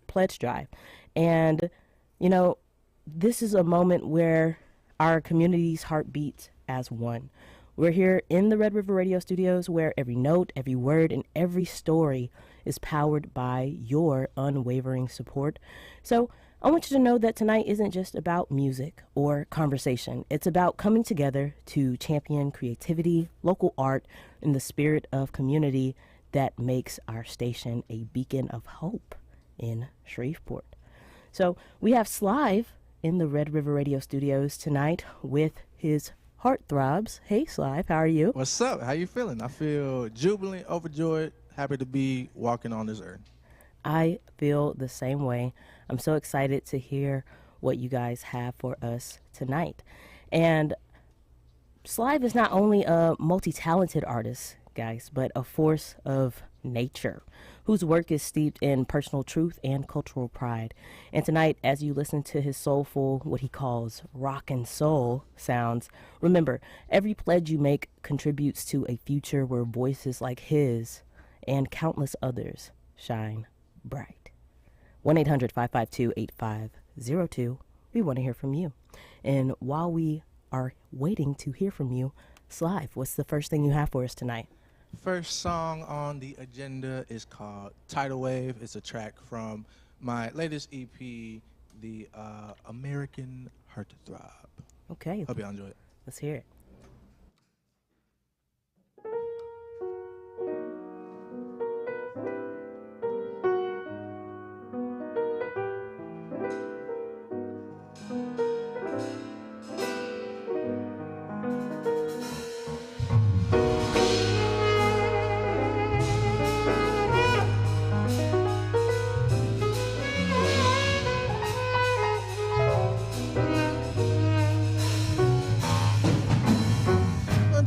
pledge drive. And, you know, this is a moment where our community's heart beats as one. We're here in the Red River Radio Studios where every note, every word, and every story is powered by your unwavering support. So I want you to know that tonight isn't just about music or conversation. It's about coming together to champion creativity, local art, and the spirit of community that makes our station a beacon of hope in Shreveport. So we have Slive in the Red River Radio Studios tonight with his Heartthrobs. Hey, Slive, how are you? What's up? How you feeling? I feel jubilant, overjoyed, happy to be walking on this earth. I feel the same way. I'm so excited to hear what you guys have for us tonight. And Slive is not only a multi-talented artist, guys, but a force of nature whose work is steeped in personal truth and cultural pride. And tonight, as you listen to his soulful, what he calls rock and soul sounds, remember, every pledge you make contributes to a future where voices like his and countless others shine bright. 1-800-552-8502. We want to hear from you. And while we are waiting to hear from you, Slive, what's the first thing you have for us tonight? First song on the agenda is called Tidal Wave. It's a track from my latest EP, the American Heartthrob. Okay. Hope y'all enjoy it. Let's hear it.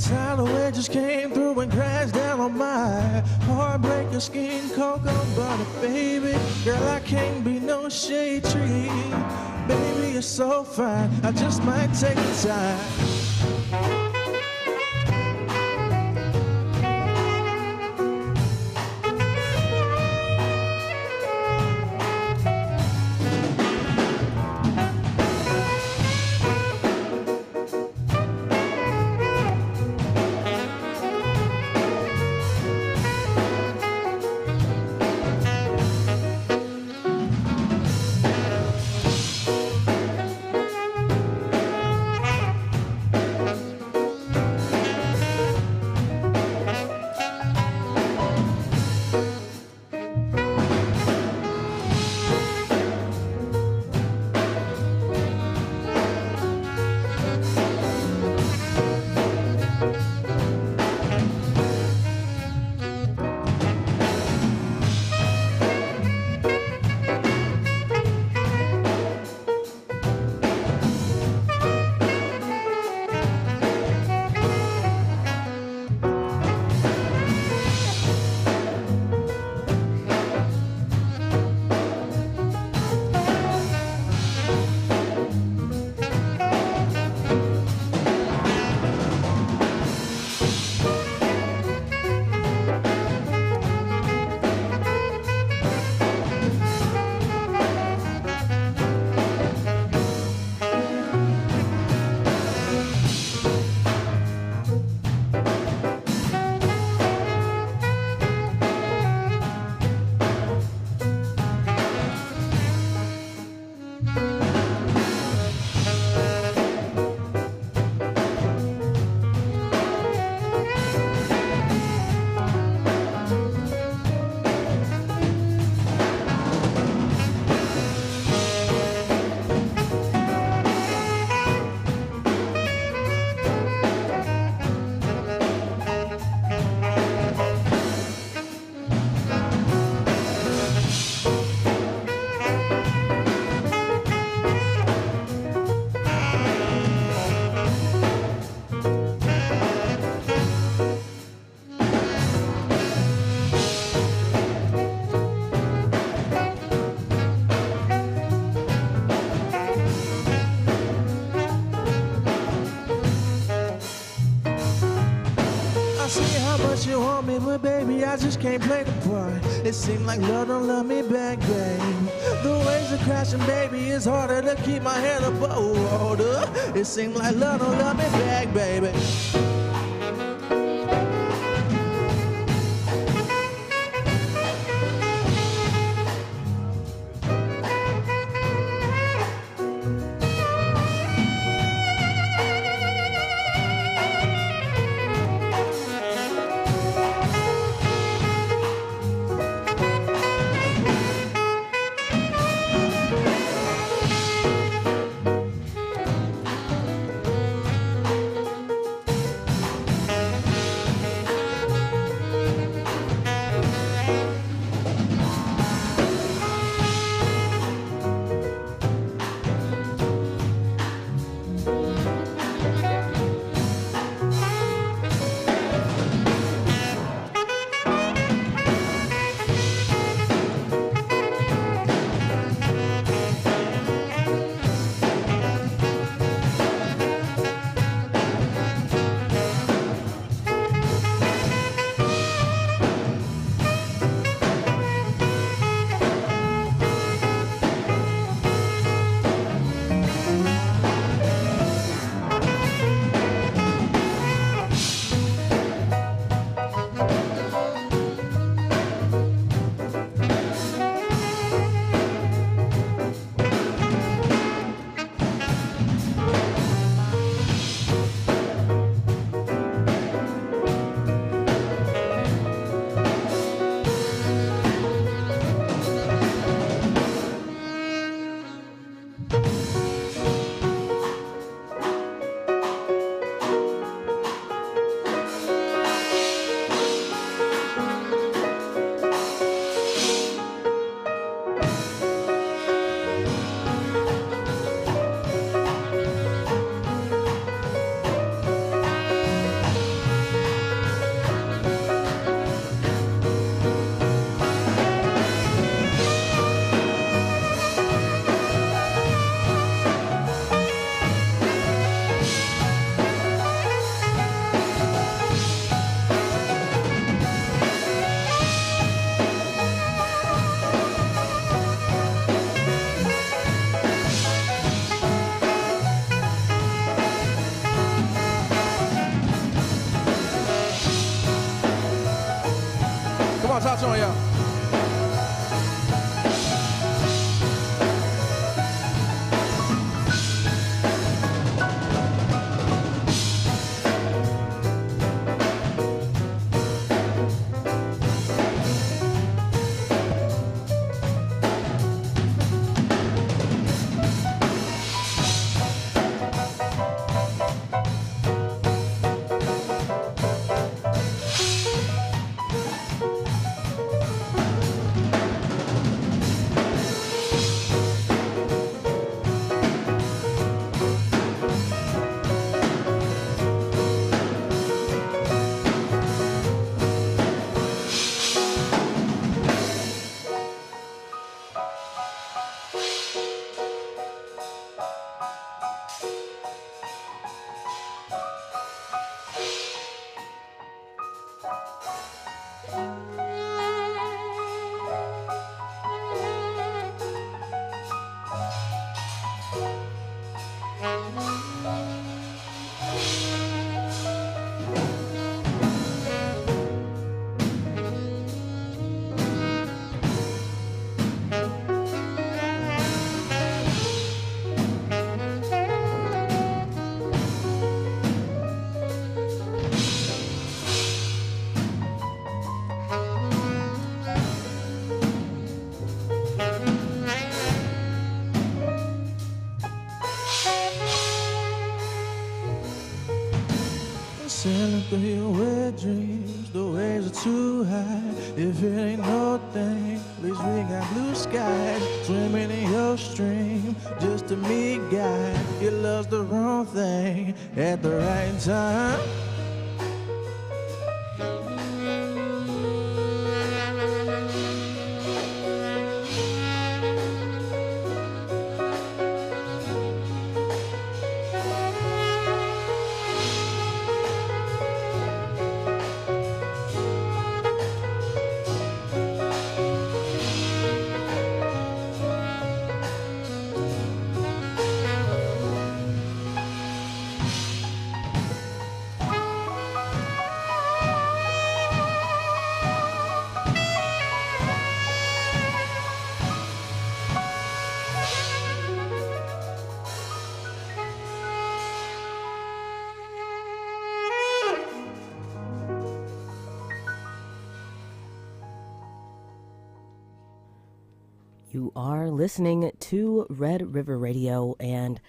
Tidal wave just came through and crashed down on my heartbreaker skin, cocoa butter, baby. Girl, I can't be no shade tree. Baby, you're so fine, I just might take the time. You want me, but baby, I just can't play the part. It seems like love don't love me back, babe. The waves are crashing, baby, it's harder to keep my head above water. It seems like love don't love me back, baby. Come on, talk to him, y'all. Sailing through your wet dreams, the waves are too high. If it ain't no thing, at least we got blue skies. Swimming in your stream, just a me guy. He loves the wrong thing at the right time. You are listening to Red River Radio, and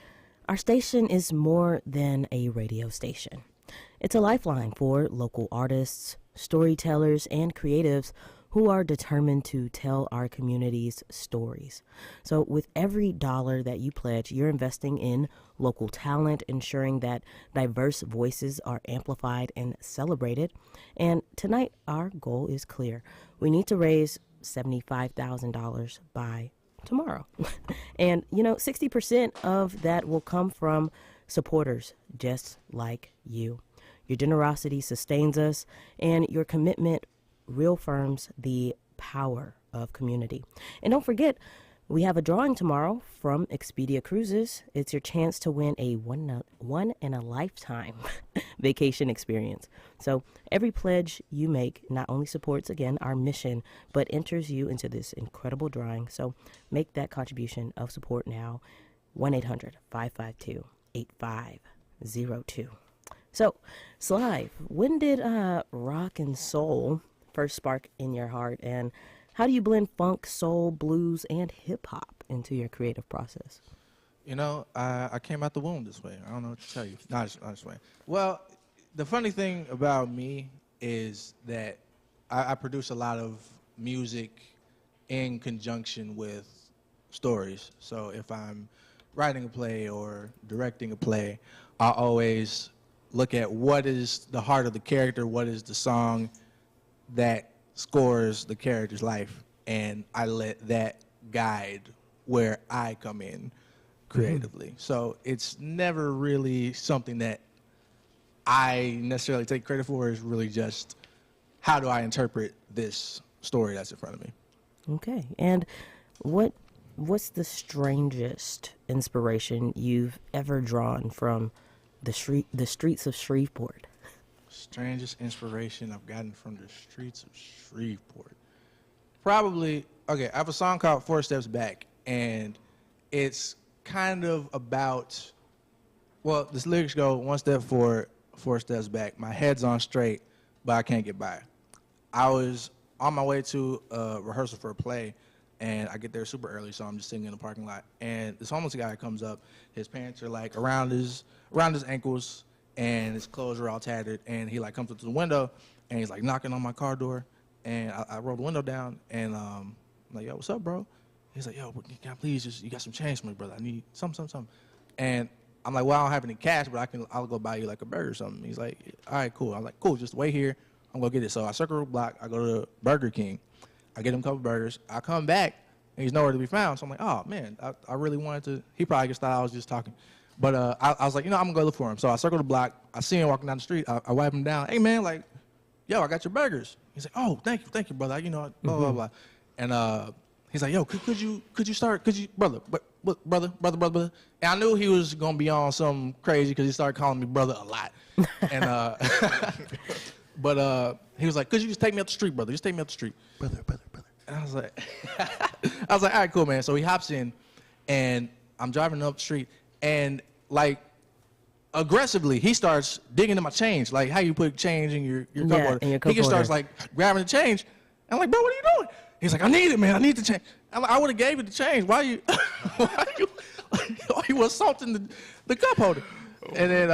our station is more than a radio station. It's a lifeline for local artists, storytellers, and creatives who are determined to tell our community's stories. So with every dollar that you pledge, you're investing in local talent, ensuring that diverse voices are amplified and celebrated. And tonight, our goal is clear. We need to raise $75,000 by tomorrow. And, 60% of that will come from supporters just like you. Your generosity sustains us, and your commitment reaffirms the power of community. And don't forget, we have a drawing tomorrow from Expedia Cruises. It's your chance to win a one-in-a-lifetime vacation experience. So every pledge you make not only supports, again, our mission, but enters you into this incredible drawing. So make that contribution of support now. 1-800-552-8502. So, Slive, when did rock and soul first spark in your heart, and how do you blend funk, soul, blues, and hip-hop into your creative process? I came out the womb this way. I don't know what to tell you. No, I just went. Well, the funny thing about me is that I produce a lot of music in conjunction with stories. So if I'm writing a play or directing a play, I always look at what is the heart of the character, what is the song that scores the character's life, and I let that guide where I come in creatively. Mm-hmm. So it's never really something that I necessarily take credit for. It's really just, how do I interpret this story that's in front of me? Okay. And what's the strangest inspiration you've ever drawn from the streets of Shreveport? Strangest inspiration I've gotten from the streets of Shreveport. Probably, okay, I have a song called 4 Steps Back, and it's kind of about, well, the lyrics go, 1 step forward, 4 steps back. My head's on straight, but I can't get by. I was on my way to a rehearsal for a play, and I get there super early, so I'm just sitting in the parking lot. And this homeless guy comes up. His pants are like around his ankles, and his clothes are all tattered. And he like comes up to the window, and he's like knocking on my car door. And I roll the window down, and I'm like, yo, what's up, bro? He's like, yo, can I please you got some change for me, brother? I need something. And I'm like, well, I don't have any cash, but I'll go buy you like a burger or something. He's like, all right, cool. I'm like, cool, just wait here. I'm gonna get it. So I circle the block. I go to Burger King. I get him a couple burgers. I come back, and he's nowhere to be found. So I'm like, oh, man, I really wanted to. He probably just thought I was just talking. But I was like, I'm going to go look for him. So I circle the block. I see him walking down the street. I wipe him down. Hey, man, like, yo, I got your burgers. He's like, oh, thank you, brother. Blah, blah, blah. And he's like, yo, could you brother. And I knew he was going to be on something crazy because he started calling me brother a lot. And but he was like, could you just take me up the street, brother? Just take me up the street. Brother. And I was like, all right, cool, man. So he hops in, and I'm driving up the street, and like aggressively, he starts digging in my change, like how you put change in your cup holder. He just starts like grabbing the change. I'm like, bro, what are you doing? He's like, I need it, man. I need the change. I'm like, I would have gave you the change. Why you assaulting the cup holder? And then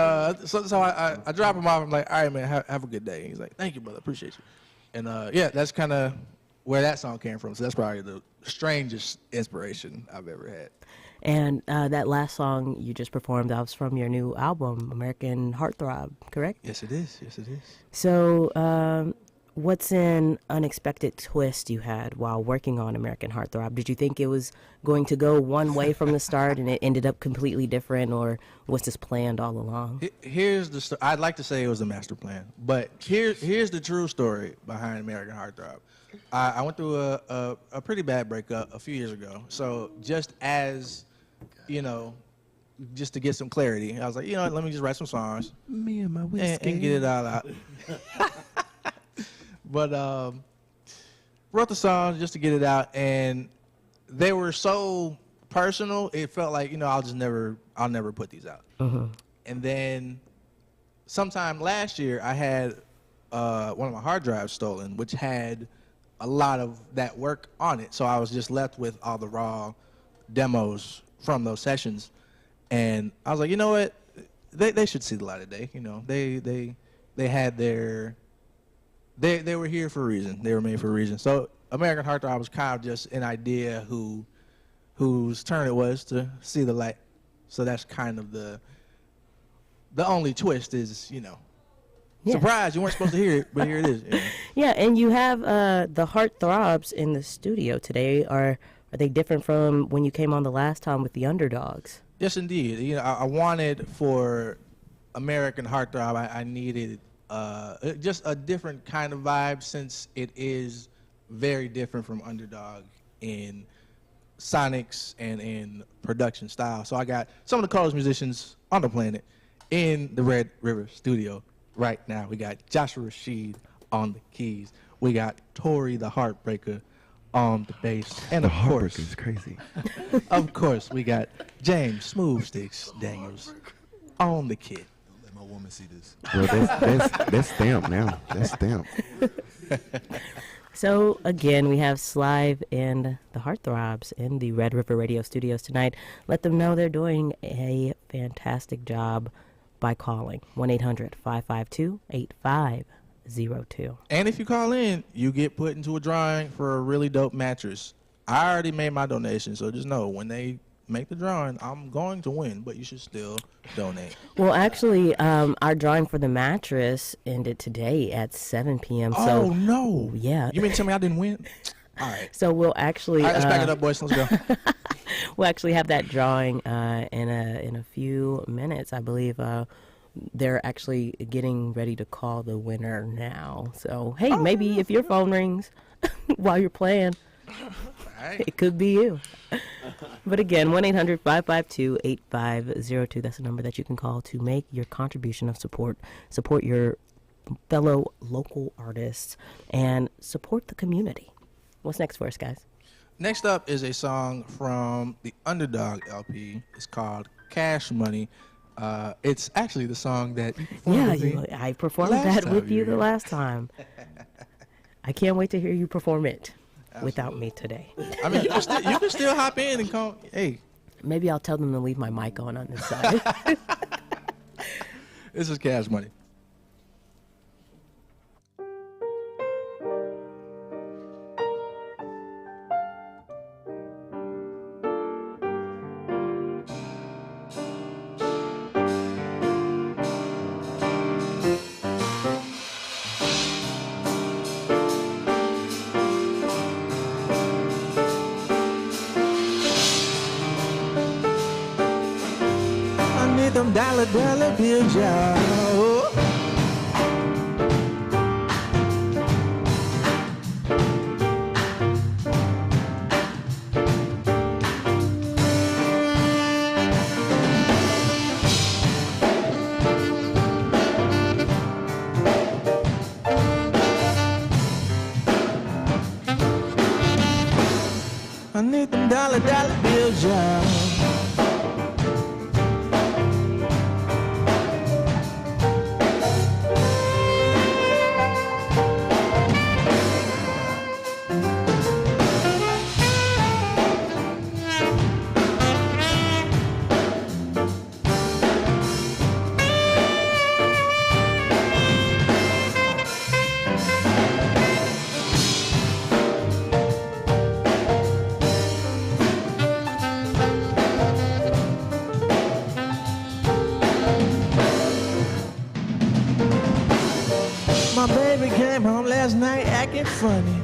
so I drop him off. I'm like, all right, man, have a good day. He's like, thank you, brother. Appreciate you. And yeah, that's kind of where that song came from. So that's probably the strangest inspiration I've ever had. And that last song you just performed, that was from your new album, American Heartthrob, correct? Yes, it is. So what's an unexpected twist you had while working on American Heartthrob? Did you think it was going to go one way from the start and it ended up completely different, or was this planned all along? Here's the story. I'd like to say it was a master plan, but here's the true story behind American Heartthrob. I went through a pretty bad breakup a few years ago. So just as, just to get some clarity, I was like, let me just write some songs. Me and my whiskey. And get it all out. But wrote the songs just to get it out, and they were so personal. It felt like, I'll never put these out. Uh-huh. And then sometime last year, I had one of my hard drives stolen, which had a lot of that work on it. So I was just left with all the raw demos from those sessions. And I was like, you know what? They should see the light of day. You know, they had their, they were here for a reason. They were made for a reason. So American Heartthrob was kind of just an idea whose turn it was to see the light. So that's kind of the only twist is, you know, surprise, you weren't supposed to hear it, but here it is. Yeah, Yeah, and you have the Heartthrobs in the studio today. Are they different from when you came on the last time with the Underdogs? Yes, indeed. You know, I wanted for American Heartthrob, I needed just a different kind of vibe since it is very different from Underdog in sonics and in production style. So I got some of the coolest musicians on the planet in the Red River studio right now. We got Joshua Rashid on the keys. We got Tori the Heartbreaker on the bass. And of course, is crazy. Of course, we got James Smooth Sticks Daniels on the kit. Don't let my woman see this. Well, that's stamped now. That's stamped. So again, we have Slive and the Heartthrobs in the Red River Radio Studios tonight. Let them know they're doing a fantastic job by calling 1-800-552-8502. And if you call in, you get put into a drawing for a really dope mattress. I already made my donation, so just know when they make the drawing, I'm going to win, but you should still donate. Well, actually, our drawing for the mattress ended today at 7 p.m. Oh, no. Yeah. You mean to tell me I didn't win? All right. So we'll actually... All right, let's back it up, boys. Let's go. We'll actually have that drawing in a few minutes. I believe they're actually getting ready to call the winner now. So, hey, maybe if your phone rings while you're playing, Right. it could be you. But again, 1-800-552-8502. That's the number that you can call to make your contribution of support. Support your fellow local artists and support the community. What's next for us, guys? Next up is a song from the Underdog LP. It's called Cash Money. It's actually the song that you performed with me I performed last that time with you you the were here. last time. I can't wait to hear you perform it without me today. I mean, you can still hop in and call. Hey, Maybe I'll tell them to leave my mic on this side. this is Cash Money. I need them dollar bills, y'all. I need them dollar bills, y'all. My baby came home last night acting funny.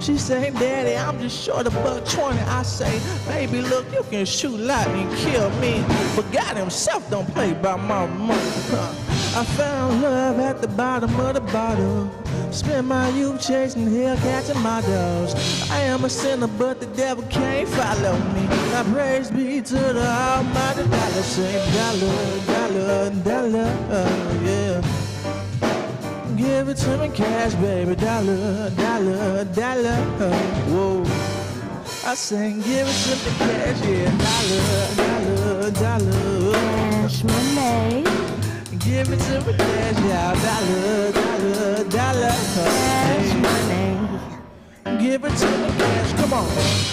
She said, Daddy, I'm just short of $120. I say, baby, look, you can shoot lightning, kill me, but God himself don't play by my money. I found love at the bottom of the bottle. Spent my youth chasing hell, catching my dogs. I am a sinner, but the devil can't follow me. Now praise be to the almighty dollar. Say dollar, yeah. Give it to me cash, baby, dollar. Whoa. I sang, give it to me cash, yeah, dollar. Cash money. Give it to me cash, yeah, dollar. Cash money. give it to me cash. Come on.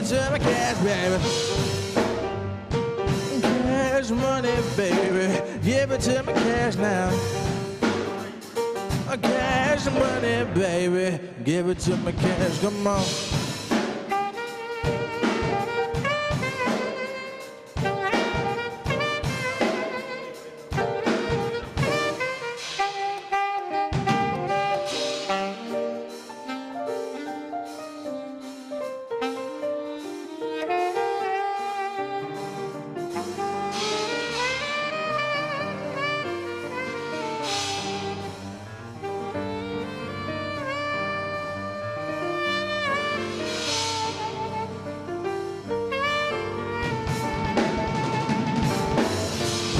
to me cash, baby. Cash money, baby. Give it to me cash now. Cash money, baby. Give it to me cash, come on.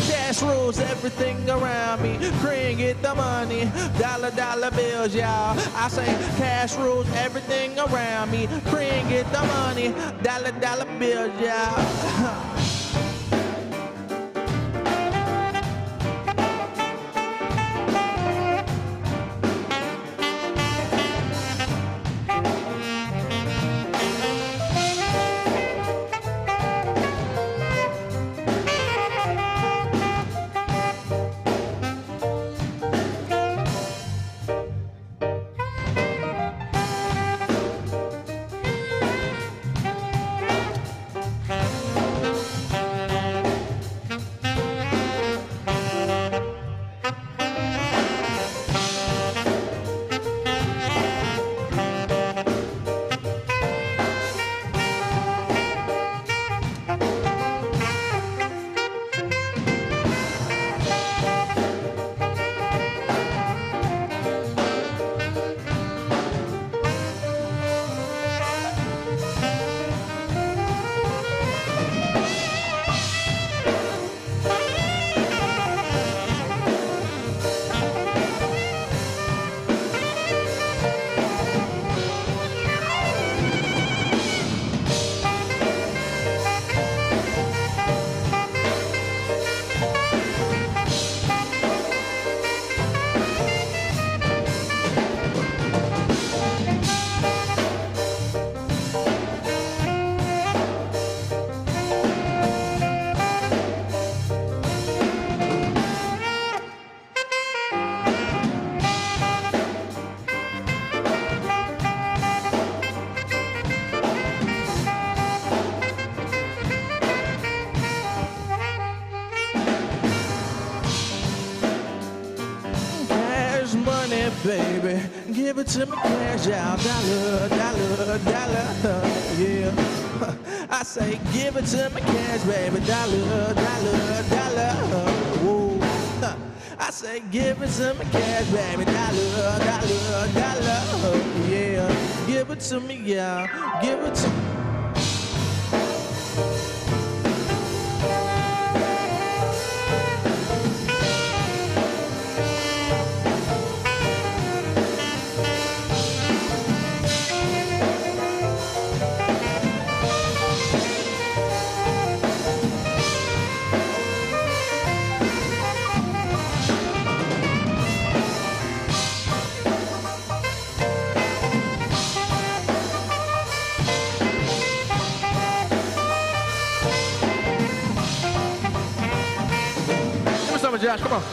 Cash rules everything around me. Cream, get the money. Dollar, dollar bills, y'all. I say cash rules everything around me. Cream, get the money. Dollar, dollar bills, y'all. Baby, give it to me cash, y'all. Dollar, dollar, dollar, yeah. I say, give it to me cash, baby. Dollar, dollar, dollar, whoa. I say, give it to me cash, baby. Dollar, dollar, dollar, yeah. Give it to me, y'all. Give it to me. Josh, come on.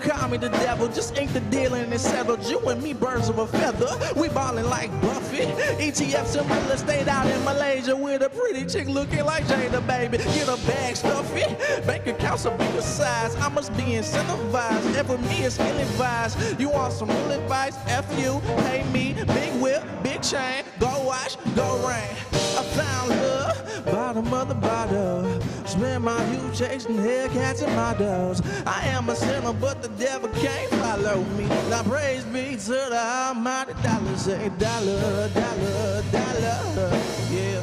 call me the devil, just ink the deal and it's settled. You and me, birds of a feather, we ballin' like Buffy. ETFs in real estate out in Malaysia with a pretty chick looking like Jada, baby. Get a bag stuffy, bank accounts a bigger size. I must be incentivized, ever me is ill-advised. You want some real advice? F you, pay me, big whip, big chain, go wash, go rain. I found love, bottom of the bottle. Spend my youth chasing Hellcats and models. I am a sinner, but the devil can't follow me. Now praise be to the almighty dollar. Say dollar, dollar, dollar, yeah.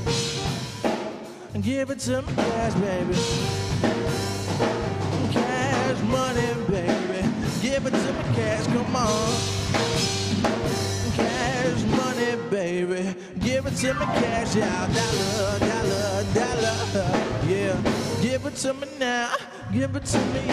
And give it to me cash, baby. Cash money, baby. Give it to me cash, come on. Cash money, baby. Give it to me cash, yeah. Dollar, dollar, dollar, yeah. Give it to me now. Give it to me.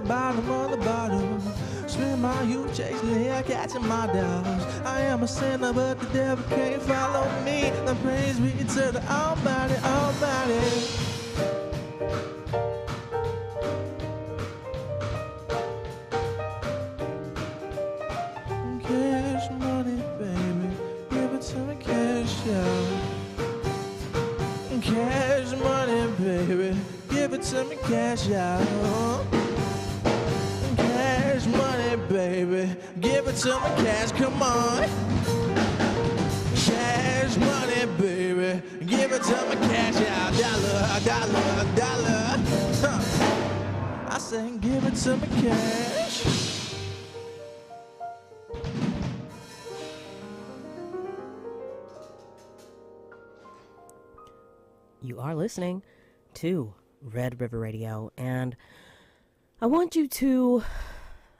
Bottom of the bottom, spend my youth chasing Hellcats and my dogs. I am a sinner, but the devil can't follow me. Now praise be to the Almighty, Almighty. Cash money, baby, give it to me cash, yeah. Cash money, baby, give it to me cash, yeah. Cash money, baby, give it to me cash, come on. Cash money, baby, give it to me cash, yeah. Dollar, dollar, dollar, huh. I say give it to me cash. You are listening to Red River Radio, and I want you to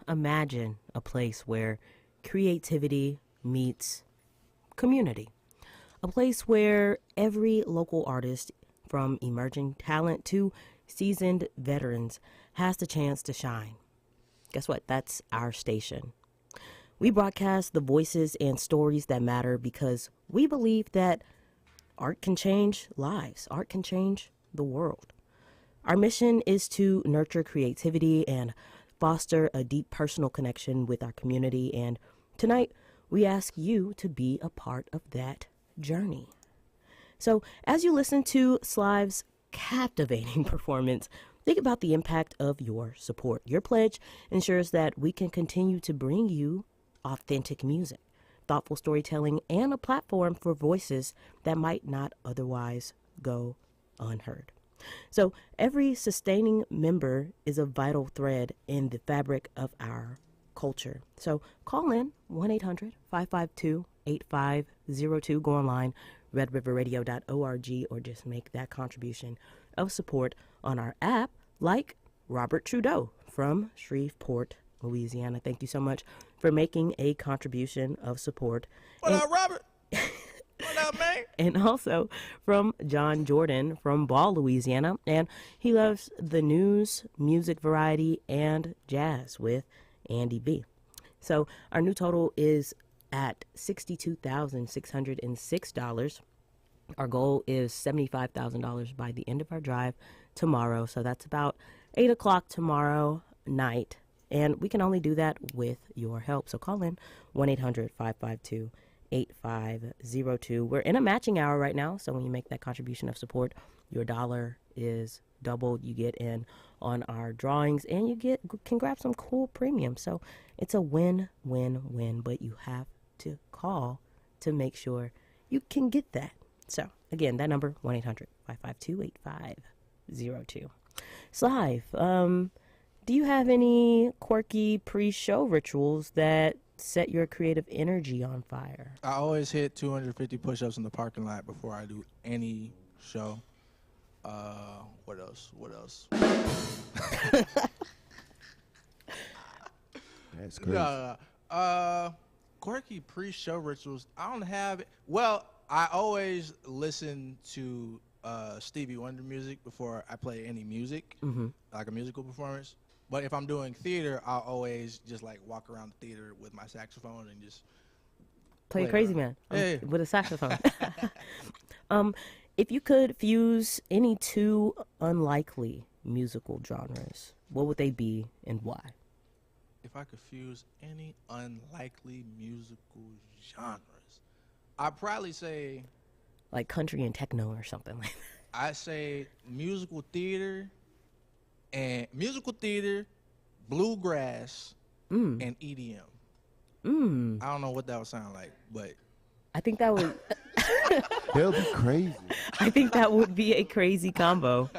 imagine a place where creativity meets community. A place where every local artist, from emerging talent to seasoned veterans, has the chance to shine. Guess what? That's our station. We broadcast the voices and stories that matter because we believe that art can change lives. Art can change the world. Our mission is to nurture creativity and foster a deep personal connection with our community. And tonight, we ask you to be a part of that journey. So as you listen to Slive's captivating performance, think about the impact of your support. Your pledge ensures that we can continue to bring you authentic music, thoughtful storytelling, and a platform for voices that might not otherwise go unheard. So every sustaining member is a vital thread in the fabric of our culture. So call in 1-800-552-8502. Go online, redriverradio.org, or just make that contribution of support on our app, like Robert Trudeau from Shreveport, Louisiana. Thank you so much for making a contribution of support. What up, Robert? What up, man? And also from John Jordan from Ball, Louisiana. And he loves the news, music variety, and jazz with Andy B. So our new total is at $62,606. Our goal is $75,000 by the end of our drive tomorrow. So that's about 8 o'clock tomorrow night. And we can only do that with your help. So call in 1-800-552-8502. We're in a matching hour right now. So when you make that contribution of support, your dollar is doubled. You get in on our drawings and you can grab some cool premium. So it's a win-win-win, but you have to call to make sure you can get that. So again, that number, 1-800-552-8502. Slive, do you have any quirky pre-show rituals that set your creative energy on fire? I always hit 250 push-ups in the parking lot before I do any show. What else? That's crazy. Quirky pre-show rituals. I don't have it. Well, I always listen to Stevie Wonder music before I play any music, like a musical performance. But if I'm doing theater, I'll always just like walk around the theater with my saxophone and just play Crazy Man with a saxophone. If you could fuse any two unlikely musical genres, what would they be and why? If I could fuse any unlikely musical genres, I'd probably say like country and techno or something like that. I say musical theater, bluegrass, and EDM. I don't know what that would sound like, but I think that would They'll be crazy. I think that would be a crazy combo.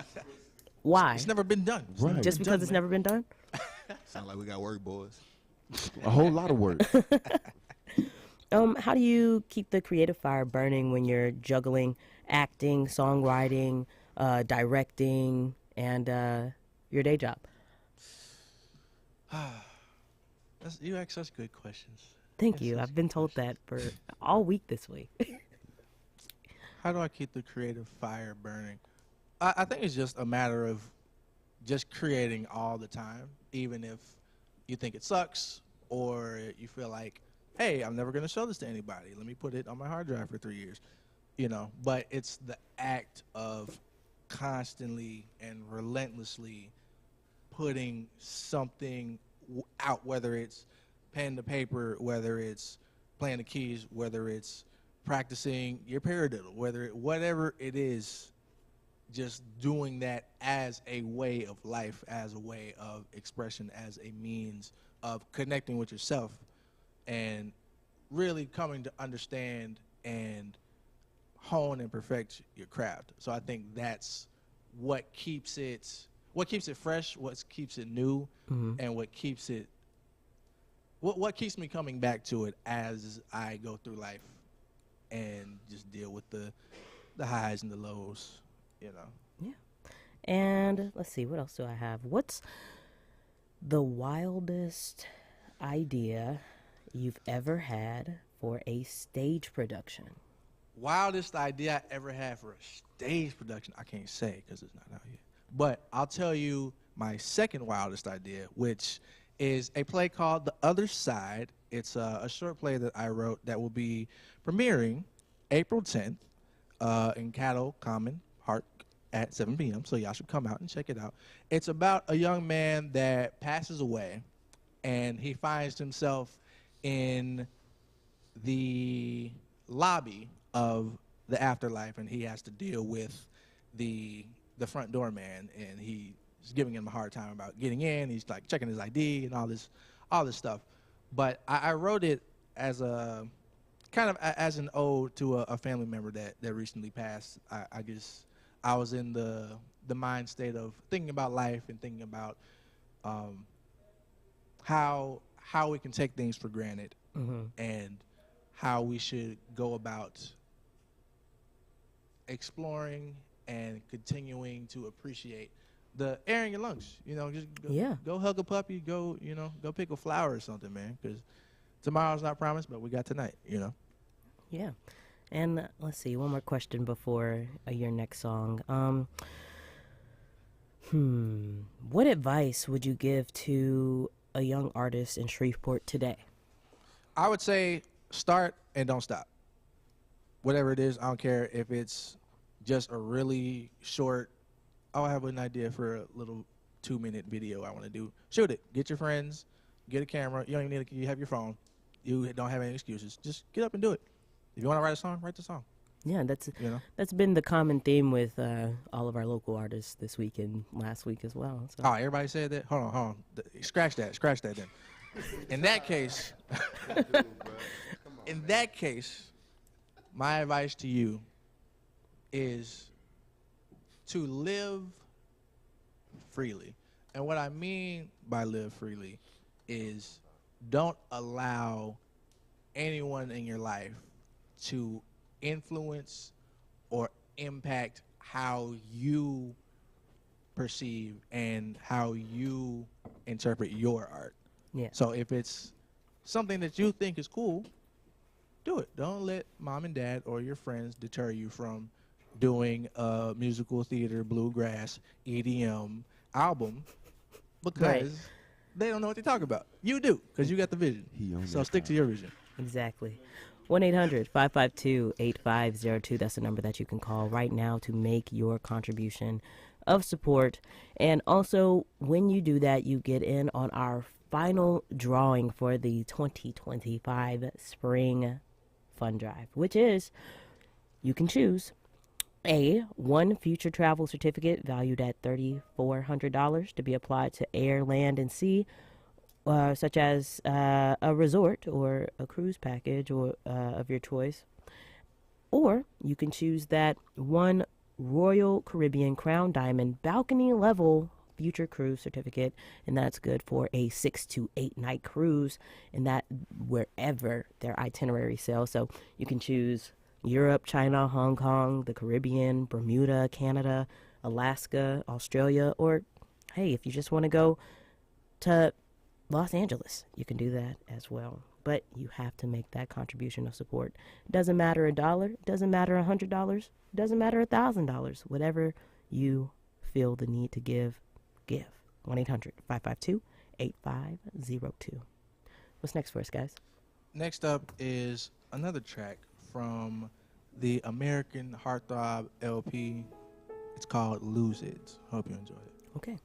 Why? It's never been done. Right. Just because it's never been done? Sound like we got work, boys. A whole lot of work. How do you keep the creative fire burning when you're juggling acting, songwriting, directing, and your day job? You ask such good questions. Thank you. I've been told that for all week this week. How do I keep the creative fire burning? I think it's just a matter of just creating all the time, even if you think it sucks or you feel like, hey, I'm never going to show this to anybody. Let me put it on my hard drive for 3 years, But it's the act of constantly and relentlessly putting something out, whether it's pen to paper, whether it's playing the keys, whether it's practicing your paradiddle, whatever it is, just doing that as a way of life, as a way of expression, as a means of connecting with yourself and really coming to understand and hone and perfect your craft. So I think that's what keeps it fresh, what keeps it new, and what keeps me coming back to it as I go through life and just deal with the highs and the lows, Yeah. And let's see, what else do I have? What's the wildest idea you've ever had for a stage production? Wildest idea I ever had for a stage production, I can't say because it's not out yet. But I'll tell you my second wildest idea, which is a play called The Other Side. It's a short play that I wrote that will be premiering April 10th in Caddo Common Park at 7 p.m. So y'all should come out and check it out. It's about a young man that passes away, and he finds himself in the lobby of the afterlife, and he has to deal with the front door man, and he's giving him a hard time about getting in. He's like checking his ID and all this stuff. But I wrote it as a kind of as an ode to a family member that recently passed. I guess I was in the mind state of thinking about life and thinking about how we can take things for granted, and how we should go about exploring and continuing to appreciate the air in your lungs. Just go hug a puppy, go pick a flower or something, man, because tomorrow's not promised, but we got tonight, Yeah. And let's see, one more question before your next song. What advice would you give to a young artist in Shreveport today? I would say start and don't stop. Whatever it is, I don't care if it's just a really short, I have an idea for a little 2-minute video I want to do. Shoot it. Get your friends. Get a camera. You don't even need you have your phone. You don't have any excuses. Just get up and do it. If you want to write a song, write the song. Yeah, that's You know? that's been the common theme with all of our local artists this week and last week as well. So. Oh, everybody said that? Hold on. Scratch that then. In that case, my advice to you is to live freely. And what I mean by live freely is don't allow anyone in your life to influence or impact how you perceive and how you interpret your art. Yeah. So if it's something that you think is cool, do it. Don't let mom and dad or your friends deter you from doing a musical theater, bluegrass, EDM album because they don't know what they talk about. You do, because you got the vision. So stick to your vision. Exactly. 1-800-552-8502. That's the number that you can call right now to make your contribution of support. And also, when you do that, you get in on our final drawing for the 2025 Spring Fund Drive, which is you can choose one future travel certificate valued at $3,400 to be applied to air, land, and sea, such as a resort or a cruise package or of your choice. Or you can choose that one Royal Caribbean Crown Diamond balcony level future cruise certificate, and that's good for a 6 to 8 night cruise, and that wherever their itinerary sails. So you can choose Europe, China, Hong Kong, the Caribbean, Bermuda, Canada, Alaska, Australia, or hey, if you just want to go to Los Angeles, you can do that as well. But you have to make that contribution of support. It doesn't matter $1, it doesn't matter $100, it doesn't matter $1,000. Whatever you feel the need to give. 1-800-552-8502. What's next for us, guys? Next up is another track from the American Heartthrob LP. It's called Lose It. Hope you enjoy it. Okay.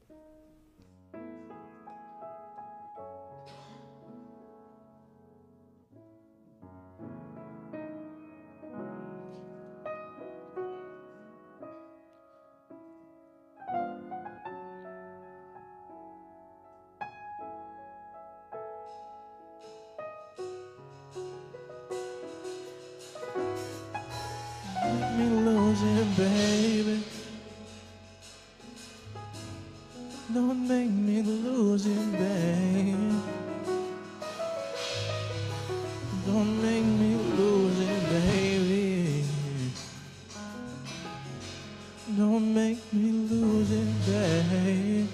Make me lose it, baby. Don't make me lose it, baby. Don't make me lose it, baby. Don't make me lose it, baby.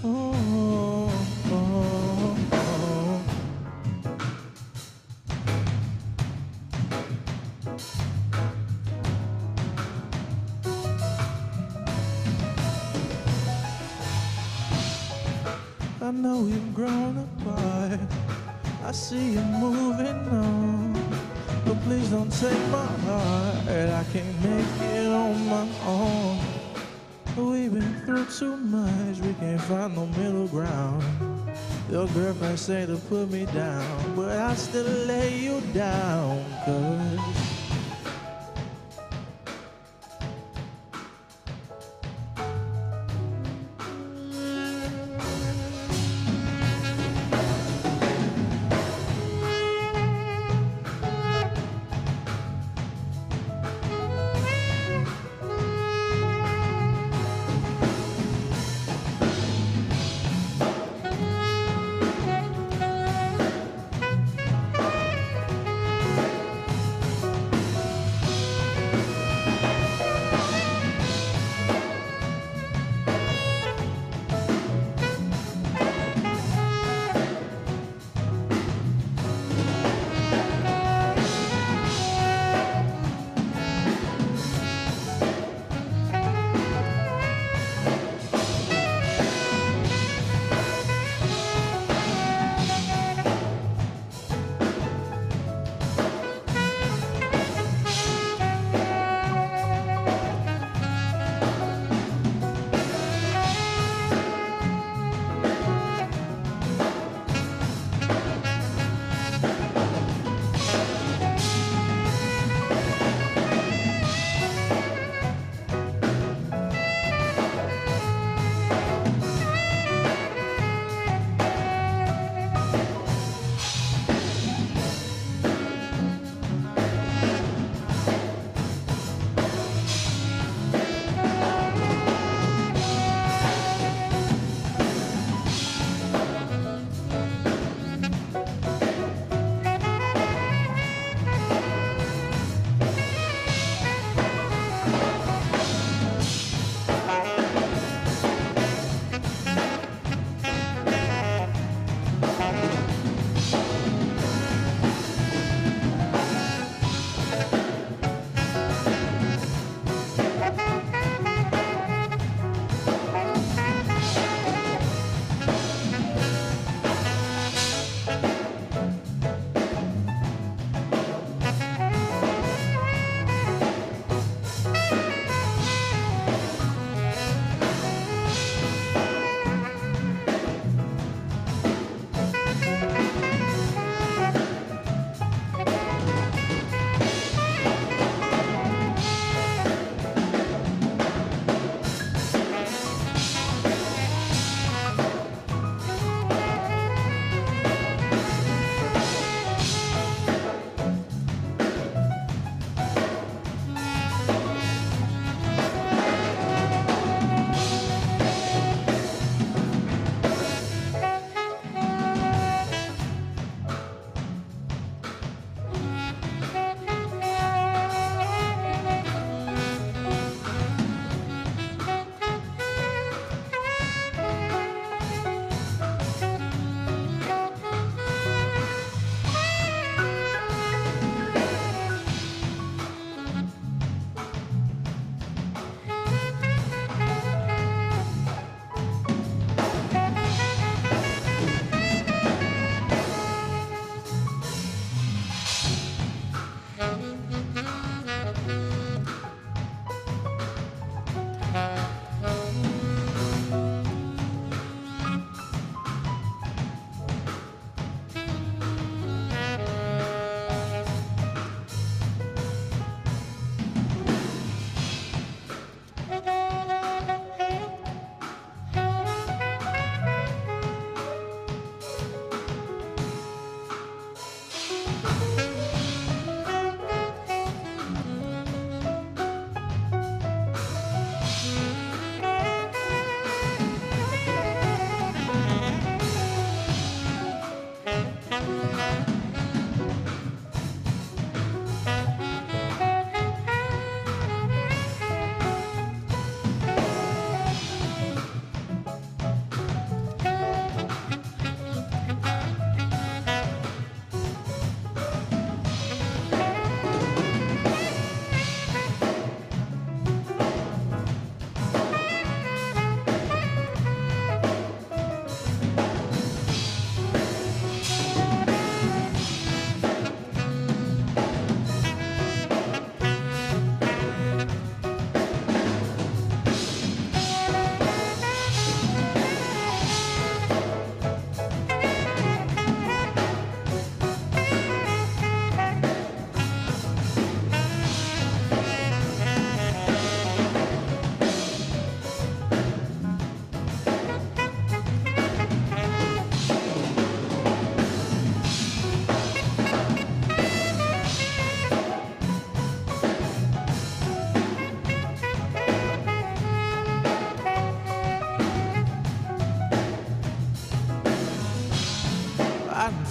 Oh, oh, oh. I know we've grown apart. I see you moving on. But please don't take my heart. I can't make it on my own. We've been through too much. We can't find no middle ground. Your girlfriend say to put me down, but I still lay you down. 'Cause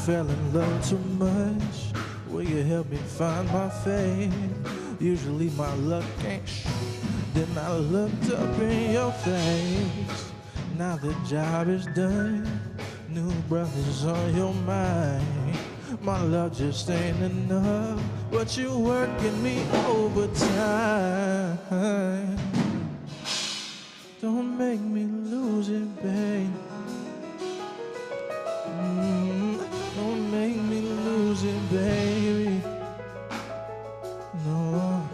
fell in love too much. Will you help me find my fate? Usually my luck ain't Then I looked up in your face. Now the job is done. New brothers on your mind. My love just ain't enough. But you working me overtime. Don't make me lose it, babe. Don't make me lose it, baby. No,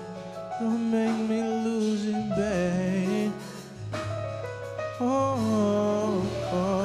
don't make me lose it, babe. Oh, oh.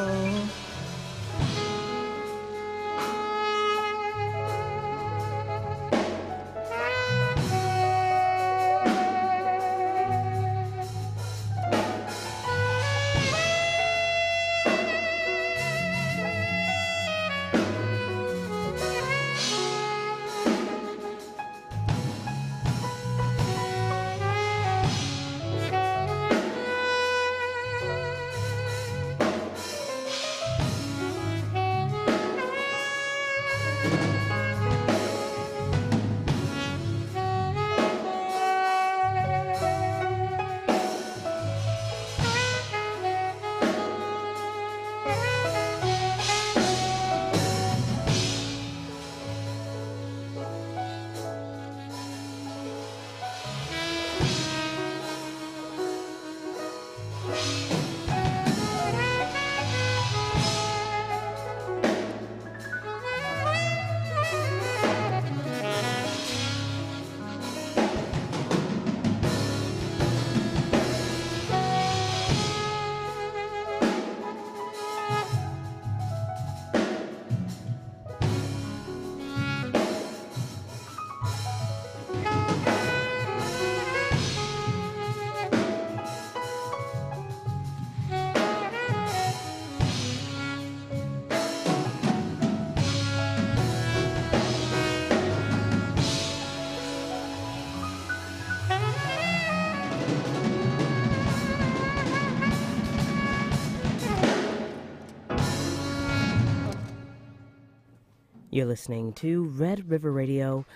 You're listening to Red River Radio,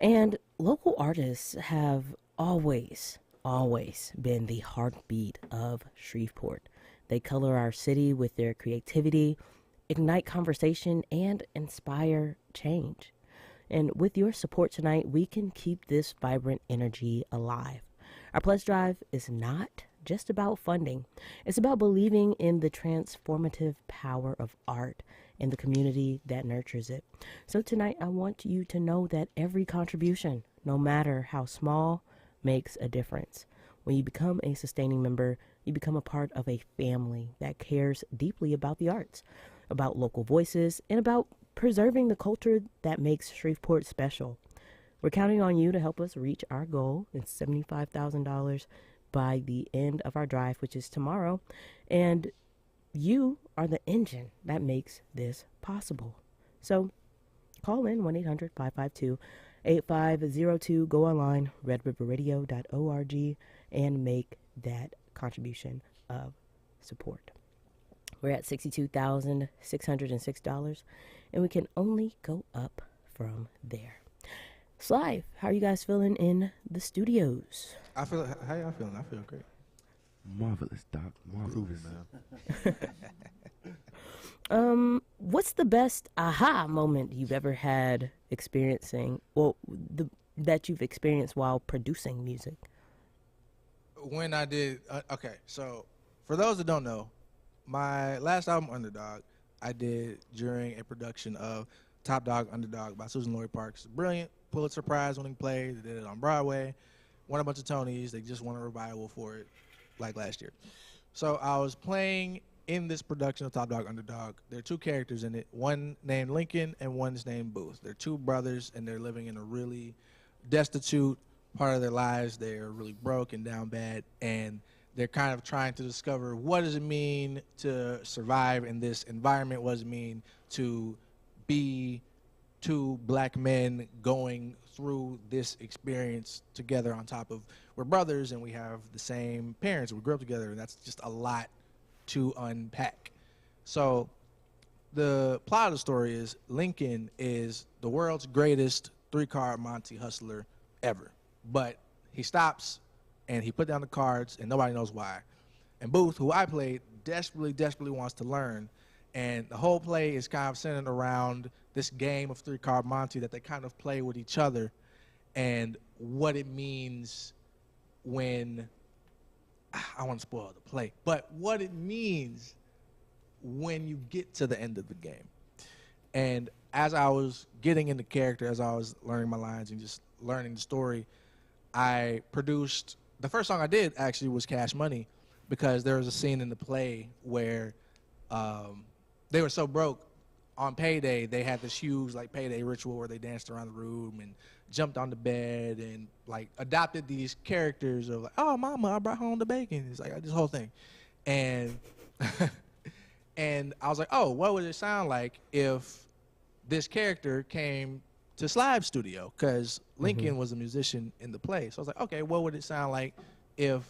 and local artists have always been the heartbeat of Shreveport. They color our city with their creativity, ignite conversation, and inspire change. And with your support tonight, we can keep this vibrant energy alive. Our pledge drive is not just about funding. It's about believing in the transformative power of art and the community that nurtures it. So tonight, I want you to know that every contribution, no matter how small, makes a difference. When you become a sustaining member, you become a part of a family that cares deeply about the arts, about local voices, and about preserving the culture that makes Shreveport special. We're counting on you to help us reach our goal. It's $75,000 by the end of our drive, which is tomorrow. And you are the engine that makes this possible. So call in 1-800-552-8502. Go online, redriverradio.org, and make that contribution of support. We're at $62,606, and we can only go up from there. Slive, how are you guys feeling in the studios? How y'all feeling? I feel great. Marvelous, Doc. Marvelous. What's the best aha moment you've ever had experiencing, that you've experienced while producing music? When I did, okay, so for those that don't know, my last album, Underdog, I did during a production of Top Dog, Underdog by Susan Laurie Parks. Brilliant, Pulitzer Prize winning play. They did it on Broadway, won a bunch of Tonys. They just won a revival for it like last year. So I was playing in this production of Top Dog, Underdog. There are two characters in it, one named Lincoln and one's named Booth. They're two brothers, and they're living in a really destitute part of their lives. They're really broke and down bad, and they're kind of trying to discover what does it mean to survive in this environment, what does it mean to be two black men going through this experience together, on top of we're brothers and we have the same parents, we grew up together, and that's just a lot to unpack. So the plot of the story is Lincoln is the world's greatest 3-card Monte hustler ever. But he stops and he put down the cards and nobody knows why. And Booth, who I played, desperately wants to learn. And the whole play is kind of centered around this game of 3-card Monte that they kind of play with each other and what it means when, I want to spoil the play, but what it means when you get to the end of the game. And as I was getting into character, as I was learning my lines and just learning the story, I produced, the first song I did actually was Cash Money, because there was a scene in the play where they were so broke on payday, they had this huge like payday ritual where they danced around the room and jumped on the bed and like adopted these characters of like, oh mama, I brought home the bacon. It's like this whole thing. And and I was like, oh, what would it sound like if this character came to Slive studio? Because Lincoln was a musician in the play. So I was like, okay, what would it sound like if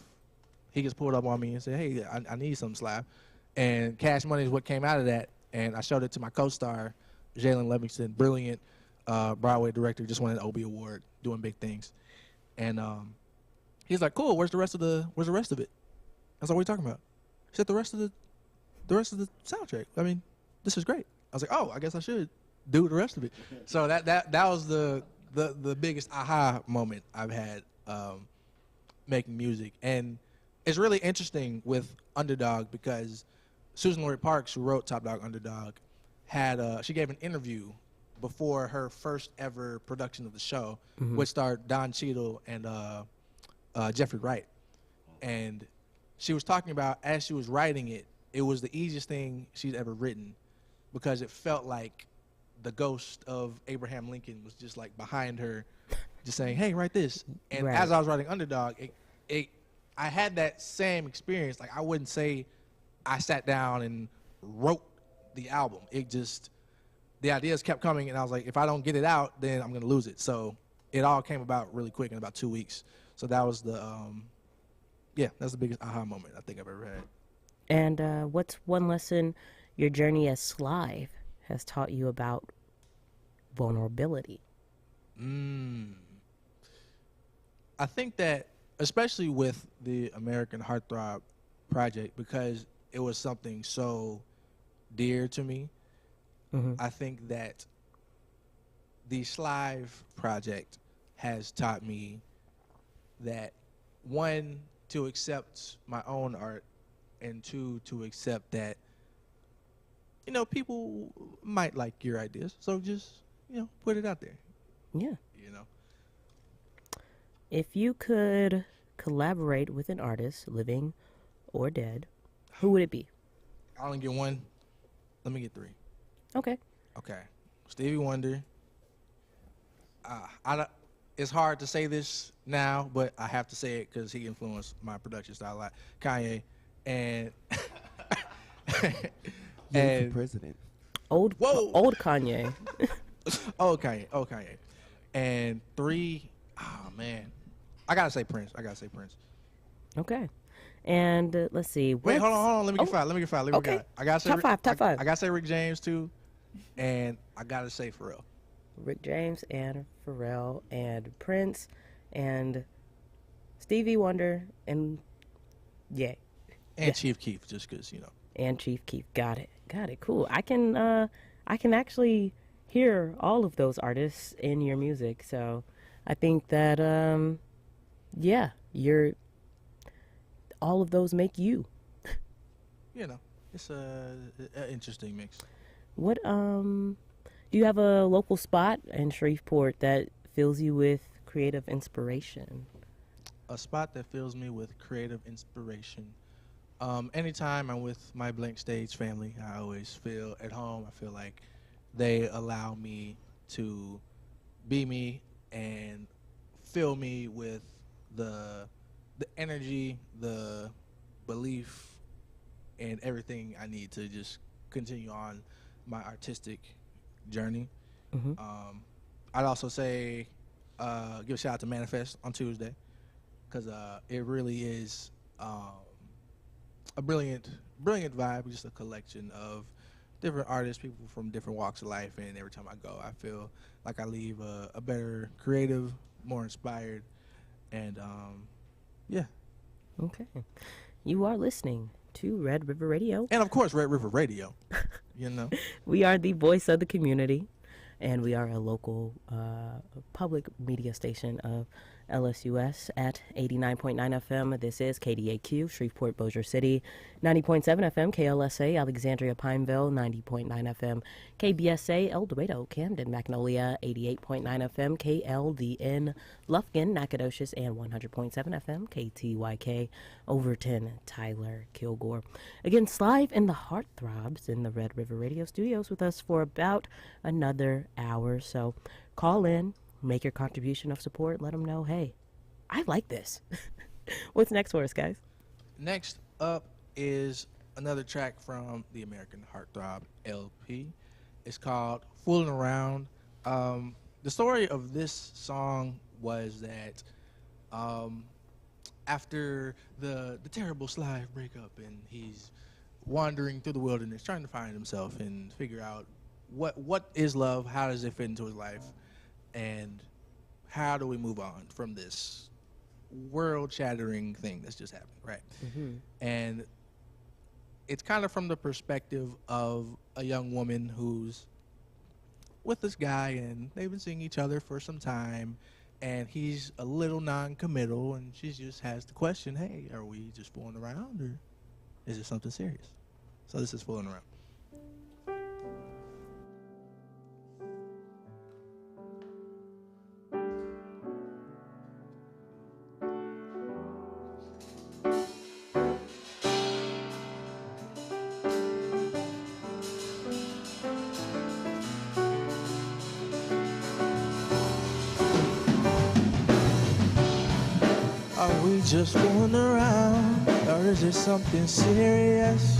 he gets pulled up on me and say, hey, I need some Slive? And Cash Money is what came out of that. And I showed it to my co-star, Jalen Livingston, brilliant Broadway director, just won an Obie Award, doing big things. And he's like, cool, where's the rest of it? I was like, what are you talking about? He said, the rest of the soundtrack. I mean, this is great. I was like, oh, I guess I should do the rest of it. So that was the biggest aha moment I've had making music. And it's really interesting with Underdog because Susan Lloyd Parks, who wrote Top Dog Underdog, she gave an interview before her first ever production of the show, which starred Don Cheadle and Jeffrey Wright. And she was talking about, as she was writing it, it was the easiest thing she'd ever written because it felt like the ghost of Abraham Lincoln was just like behind her, just saying, hey, write this. And as I was writing Underdog, I had that same experience. Like, I wouldn't say I sat down and wrote the album. It just, the ideas kept coming, and I was like, if I don't get it out, then I'm going to lose it. So it all came about really quick in about 2 weeks. So that was that's the biggest aha moment I think I've ever had. And what's one lesson your journey as Slive has taught you about vulnerability? I think that, especially with the American Heartthrob project, because it was something so dear to me, I think that the Slive project has taught me that, one, to accept my own art, and two, to accept that, people might like your ideas. So just, put it out there. Yeah. If you could collaborate with an artist, living or dead, who would it be? I only get one. Let me get three. Okay. Stevie Wonder. It's hard to say this now, but I have to say it because he influenced my production style a lot. Kanye and and president. Old Kanye. Old Kanye. And three, oh man, I gotta say Prince. Okay. And let's see. Wait, hold on. Let me get five. Okay. I gotta say top five. I gotta say Rick James too, and I gotta say Pharrell. Rick James and Pharrell and Prince and Stevie Wonder and Chief Keef, just because And Chief Keef. Got it. Cool. I can actually hear all of those artists in your music, so I think that all of those make you. It's an interesting mix. What do you have a local spot in Shreveport that fills you with creative inspiration? A spot that fills me with creative inspiration. Anytime I'm with my Blank Stage family, I always feel at home. I feel like they allow me to be me and fill me with the energy, the belief, and everything I need to just continue on my artistic journey. I'd also say give a shout out to Manifest on Tuesday, because it really is a brilliant vibe, just a collection of different artists, people from different walks of life, and every time I go, I feel like I leave a better creative, more inspired, and yeah. Okay. You are listening to Red River Radio. And of course, Red River Radio. You know, We are the voice of the community, and we are a local public media station of LSUS at 89.9 FM. This is KDAQ, Shreveport, Bossier City, 90.7 FM, KLSA, Alexandria, Pineville, 90.9 FM, KBSA, El Dorado, Camden, Magnolia, 88.9 FM, KLDN, Lufkin, Nacogdoches, and 100.7 FM, KTYK, Overton, Tyler, Kilgore. Again, Slive and the Heartthrobs in the Red River Radio Studios with us for about another hour. So call in, make your contribution of support, let them know, hey, I like this. What's next for us, guys? next up is another track from the American Heartthrob LP. It's called Fooling Around. The story of this song was that after the terrible Slive breakup, and he's wandering through the wilderness trying to find himself and figure out what is love, how does it fit into his life, and how do we move on from this world-shattering thing that's just happened, right? Mm-hmm. And it's kind of from the perspective of a young woman who's with this guy, and they've been seeing each other for some time, and he's a little non-committal, and she just has the question, hey, are we just fooling around, or is it something serious? So this is Fooling Around. Are we just fooling around, or is it something serious?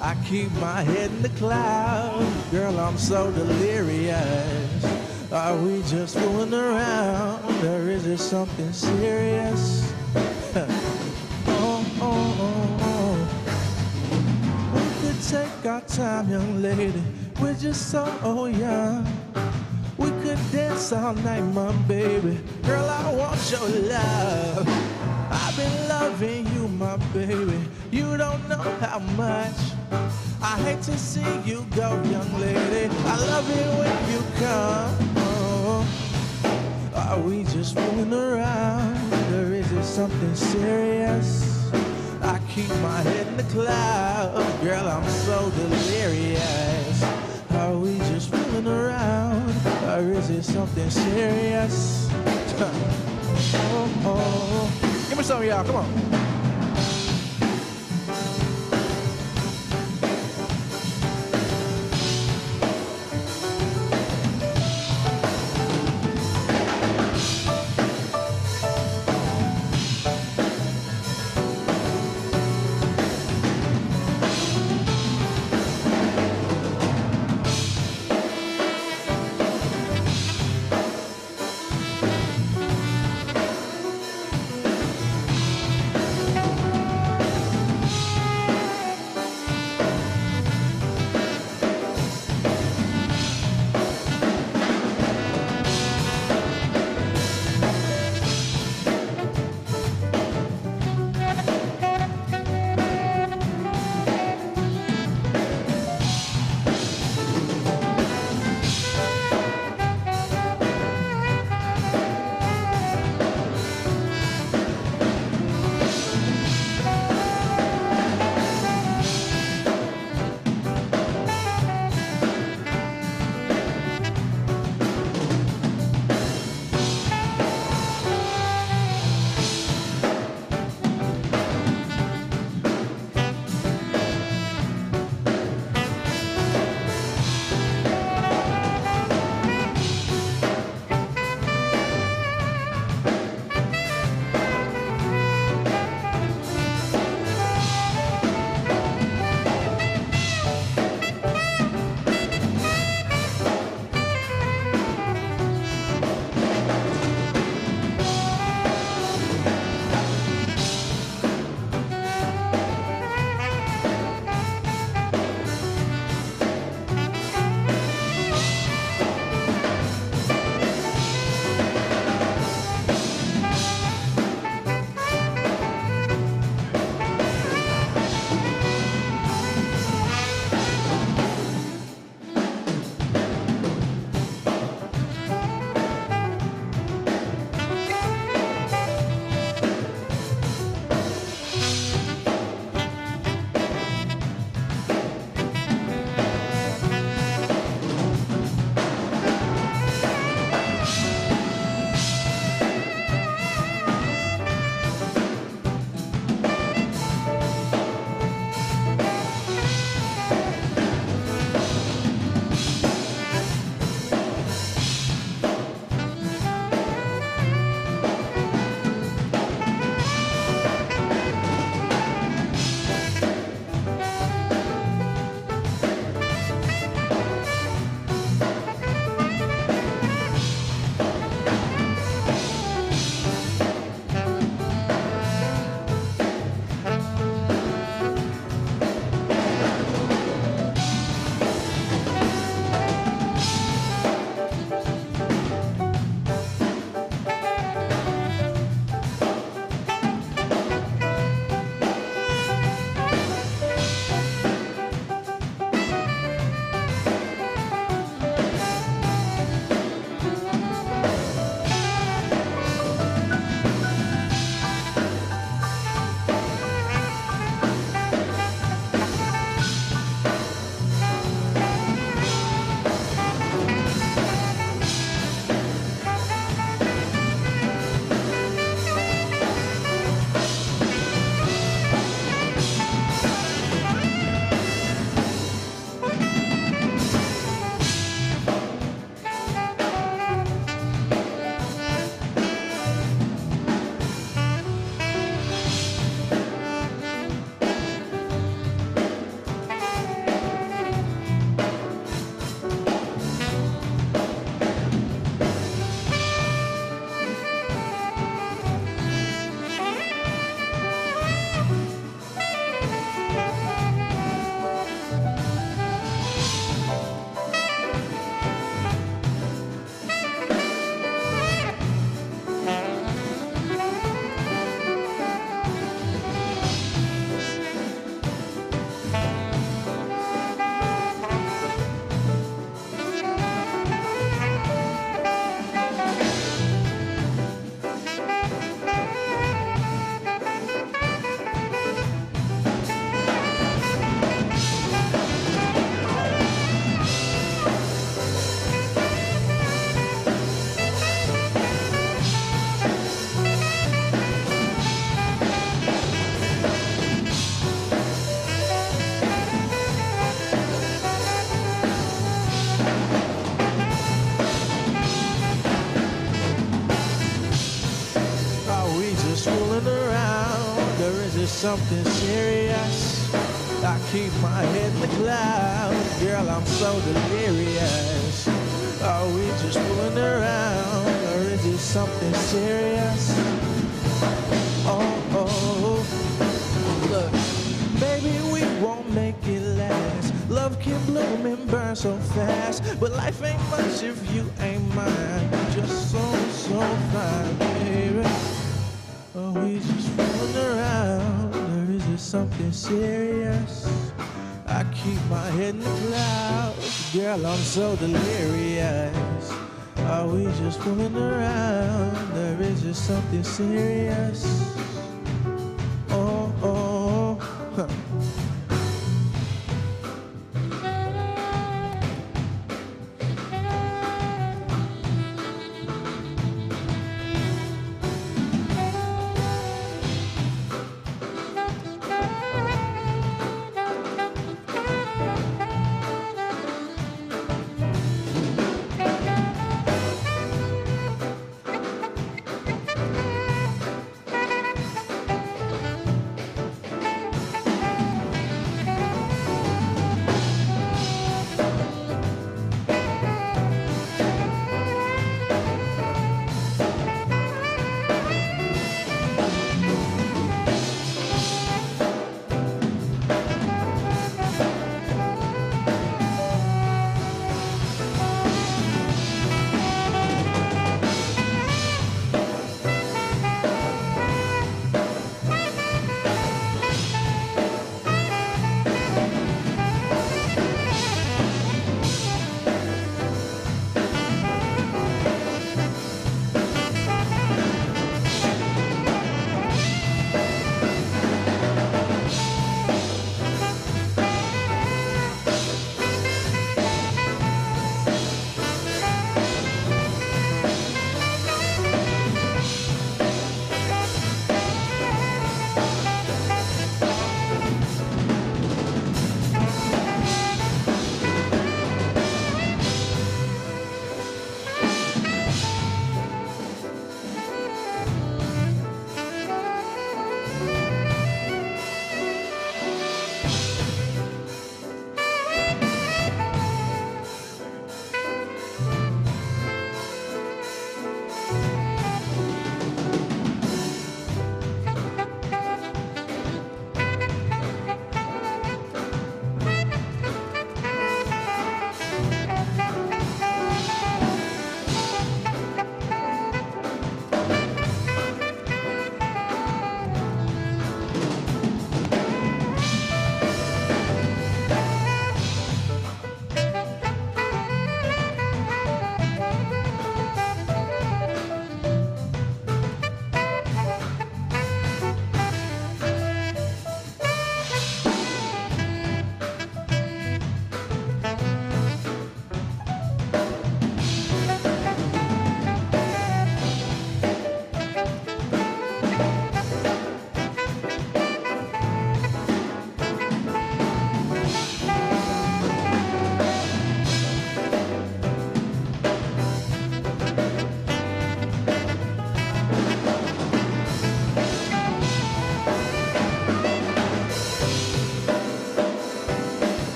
I keep my head in the clouds, girl, I'm so delirious. Are we just fooling around, or is it something serious? We could take our time, young lady, we're just so young. We could dance all night, my baby. Girl, I want your love. I've been loving you, my baby. You don't know how much. I hate to see you go, young lady. I love it when you come. Are we just fooling around, or is it something serious? I keep my head in the clouds. Girl, I'm so delirious. Are we just fooling around, or is it something serious? Give me some of y'all, come on. something serious? I keep my head in the clouds. Girl, I'm so delirious. Are we just fooling around, or is it something serious? Oh, look, baby, we won't make it last. Love can bloom and burn so fast, but life ain't much if you ain't mine. You're just so fine, baby. Are we just fooling around, or is it something serious? I keep my head in the clouds. Girl, I'm so delirious. Are we just fooling around, or is it something serious? Oh, huh.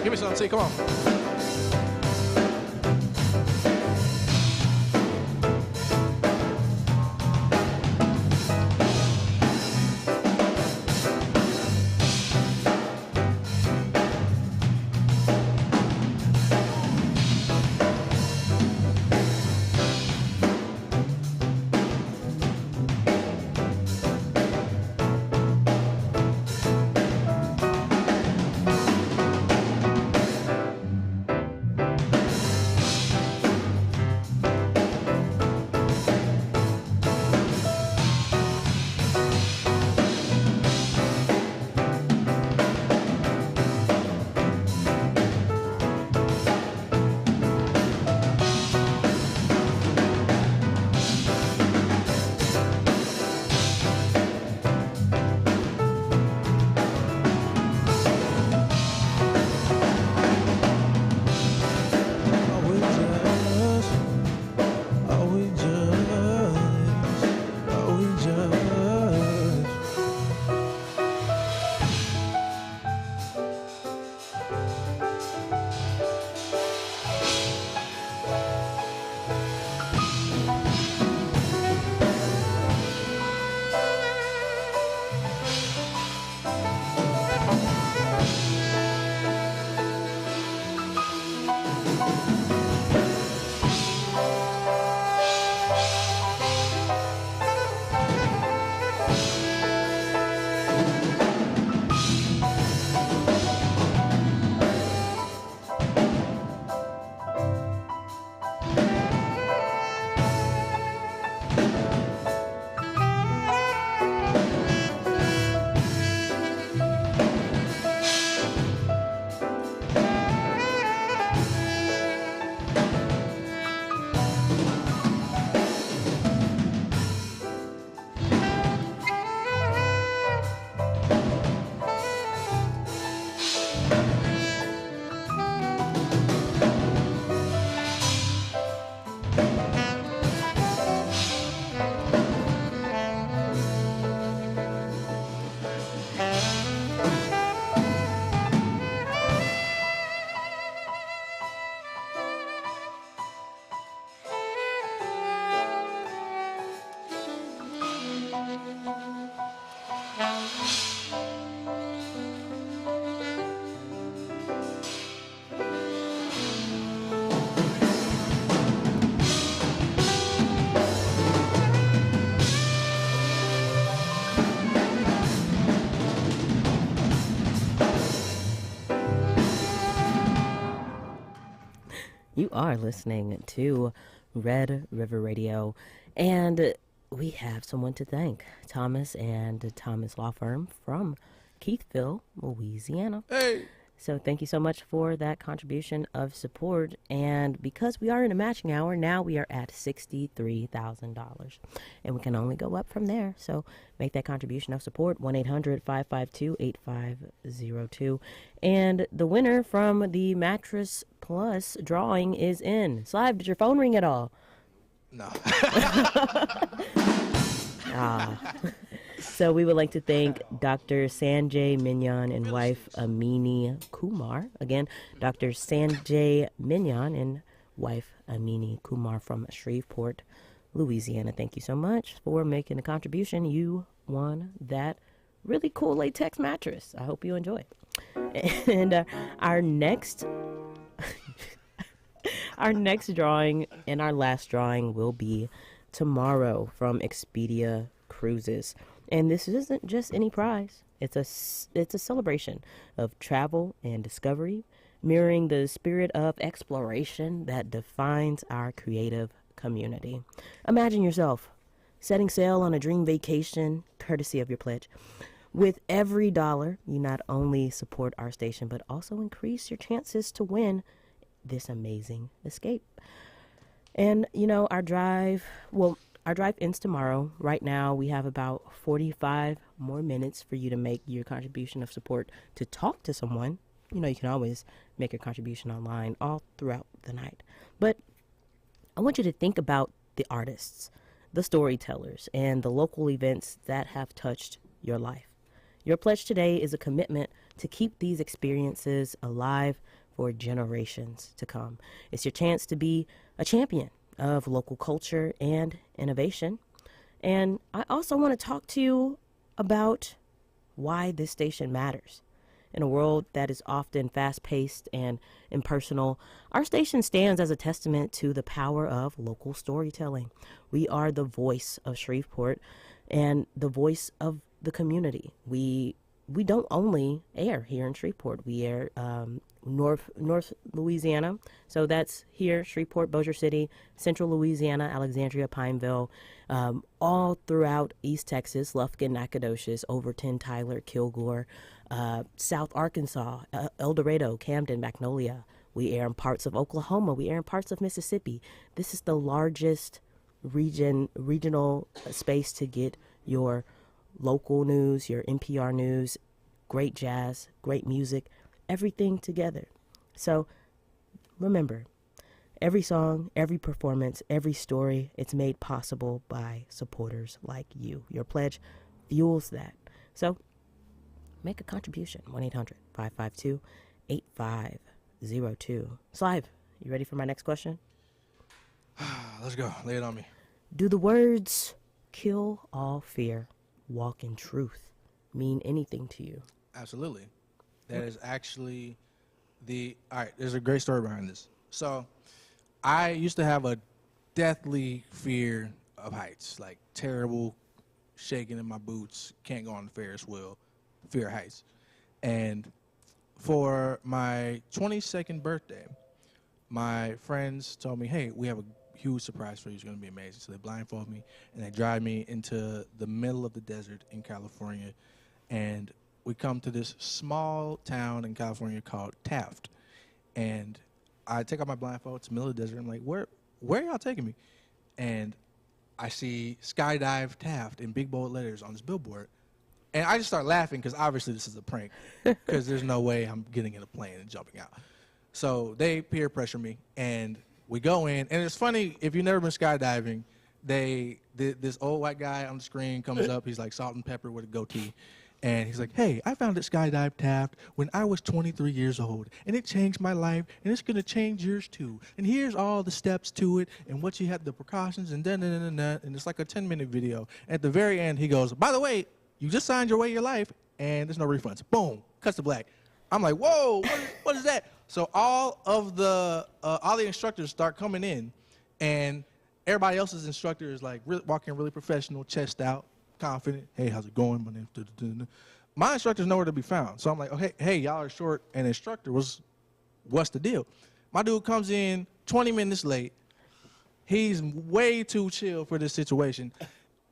Give me some, T, come on. You are listening to Red River Radio, and we have someone to thank, Thomas and Thomas Law Firm from Keithville, Louisiana. Hey. So thank you so much for that contribution of support. And because we are in a matching hour, now we are at $63,000. And we can only go up from there. So make that contribution of support, 1-800-552-8502. And the winner from the Mattress Plus drawing is in. Slive, did your phone ring at all? No. So we would like to thank Dr. Sanjay Mignon and wife Amini Kumar. Again, Dr. Sanjay Mignon and wife Amini Kumar from Shreveport, Louisiana. Thank you so much for making a contribution. You won that really cool latex mattress. I hope you enjoy it. And our next drawing and our last drawing will be tomorrow from Expedia Cruises. And this isn't just any prize. It's a celebration of travel and discovery, mirroring the spirit of exploration that defines our creative community. Imagine yourself setting sail on a dream vacation, courtesy of your pledge. With every dollar, you not only support our station, but also increase your chances to win this amazing escape. And, our drive ends tomorrow. Right now, we have about 45 more minutes for you to make your contribution of support to talk to someone. You can always make your contribution online all throughout the night. But I want you to think about the artists, the storytellers, and the local events that have touched your life. Your pledge today is a commitment to keep these experiences alive for generations to come. It's your chance to be a champion of local culture and innovation. And I also want to talk to you about why this station matters. In a world that is often fast-paced and impersonal, our station stands as a testament to the power of local storytelling. We are the voice of Shreveport and the voice of the community. We don't only air here in Shreveport. We air North Louisiana, so that's here, Shreveport, Bossier City, Central Louisiana, Alexandria, Pineville, all throughout East Texas, Lufkin, Nacogdoches, Overton, Tyler, Kilgore, South Arkansas, El Dorado, Camden, Magnolia. We air in parts of Oklahoma. We air in parts of Mississippi. This is the largest regional space to get your local news, your NPR news, great jazz, great music, everything together. So remember, every song, every performance, every story, it's made possible by supporters like you. Your pledge fuels that. So make a contribution. 1-800-552-8502. Slive, you ready for my next question? Let's go. Lay it on me. Do the words "kill all fear, walk in truth" mean anything to you? Absolutely. That is actually all right, there's a great story behind this. So I used to have a deathly fear of heights, like terrible shaking in my boots, can't go on the Ferris wheel, fear of heights. And for my 22nd birthday, my friends told me, hey, we have a huge surprise for you. It's going to be amazing. So they blindfold me, and they drive me into the middle of the desert in California. And we come to this small town in California called Taft. And I take off my blindfold. It's the middle of the desert. I'm like, where are y'all taking me? And I see Skydive Taft in big bold letters on this billboard. And I just start laughing because obviously this is a prank because there's no way I'm getting in a plane and jumping out. So they peer pressure me, and we go in. And it's funny, if you've never been skydiving, this old white guy on the screen comes up. He's like salt and pepper with a goatee. And he's like, hey, I found it Skydive Taft when I was 23 years old, and it changed my life, and it's going to change yours too. And here's all the steps to it, and what you have, the precautions, and da-da-da-da-da. And it's like a 10-minute video. At the very end, he goes, by the way, you just signed your way your life, and there's no refunds. Boom, cuts to black. I'm like, whoa, what is that? So all the instructors start coming in, and everybody else's instructor is like walking really professional, chest out, confident. Hey, how's it going? My name's da-da-da-da. My instructor's nowhere to be found. So I'm like, hey, y'all are short an instructor. What's the deal? My dude comes in 20 minutes late. He's way too chill for this situation.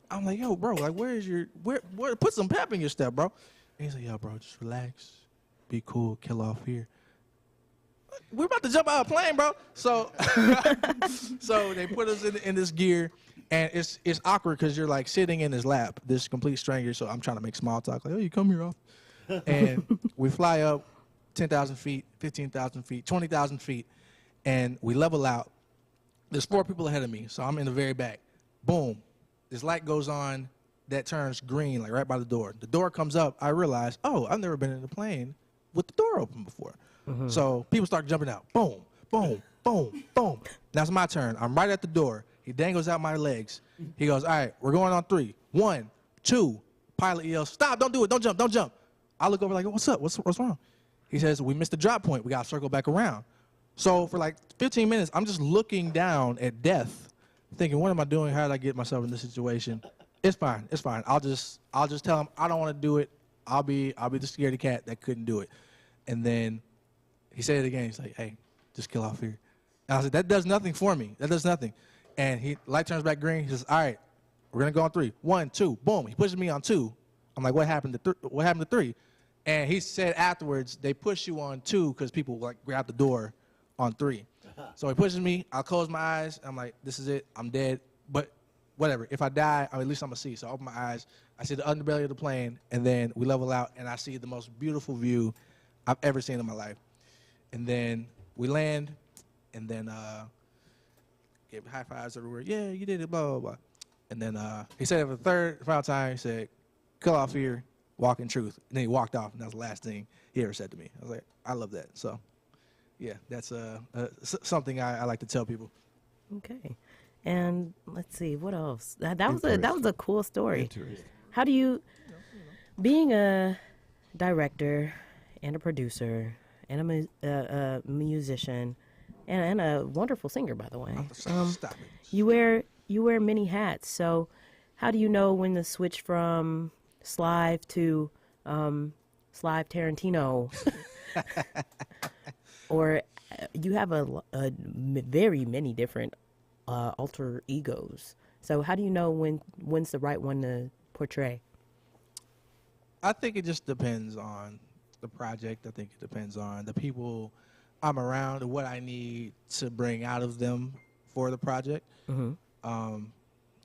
I'm like, yo, bro, like, where, put some pep in your step, bro. And he's like, yo, bro, just relax. Be cool, kill off here. We're about to jump out of a plane, bro. So, so they put us in this gear, and it's awkward because you're like sitting in his lap, this complete stranger. So I'm trying to make small talk, like, oh, you come here off. And we fly up 10,000 feet, 15,000 feet, 20,000 feet, and we level out. There's 4 people ahead of me, so I'm in the very back. Boom. This light goes on that turns green, like right by the door. The door comes up. I realize, oh, I've never been in a plane with the door open before. So people start jumping out. Boom, boom, boom, boom. Now it's my turn. I'm right at the door. He dangles out my legs. He goes, all right, we're going on 3. 1, 2. Pilot yells, stop, don't do it, don't jump, don't jump. I look over like, what's up, what's wrong? He says, we missed the drop point. We got to circle back around. So for like 15 minutes, I'm just looking down at death, thinking, what am I doing? How did I get myself in this situation? It's fine. It's fine. I'll just tell him I don't want to do it. I'll be the scaredy cat that couldn't do it. And then he said it again. He's like, hey, just kill off here. And I said, that does nothing for me. That does nothing. And light turns back green. He says, all right, we're gonna go on 3. 1, 2. Boom. He pushes me on 2. I'm like, what happened to 3? And he said afterwards, they push you on 2 because people like grab the door on 3. So he pushes me. I close my eyes. I'm like, this is it. I'm dead. But whatever. If I die, at least I'm going to see. So I open my eyes. I see the underbelly of the plane. And then we level out, and I see the most beautiful view I've ever seen in my life. And then we land, and then give high fives everywhere. Yeah, you did it, blah, blah, blah. And then he said it for the final time, he said, kill off here, walk in truth. And then he walked off, and that was the last thing he ever said to me. I was like, I love that. So, yeah, that's something I like to tell people. Okay. And let's see, what else? That was a cool story. How do you, being a director and a producer and a musician and a wonderful singer, by the way, Stop it. you wear many hats. So how do you know when to switch from Slive to Slive Tarantino? Or you have a very many different alter egos. So how do you know when's the right one to portray? I think it just depends on the project. I think it depends on the people I'm around and what I need to bring out of them for the project. For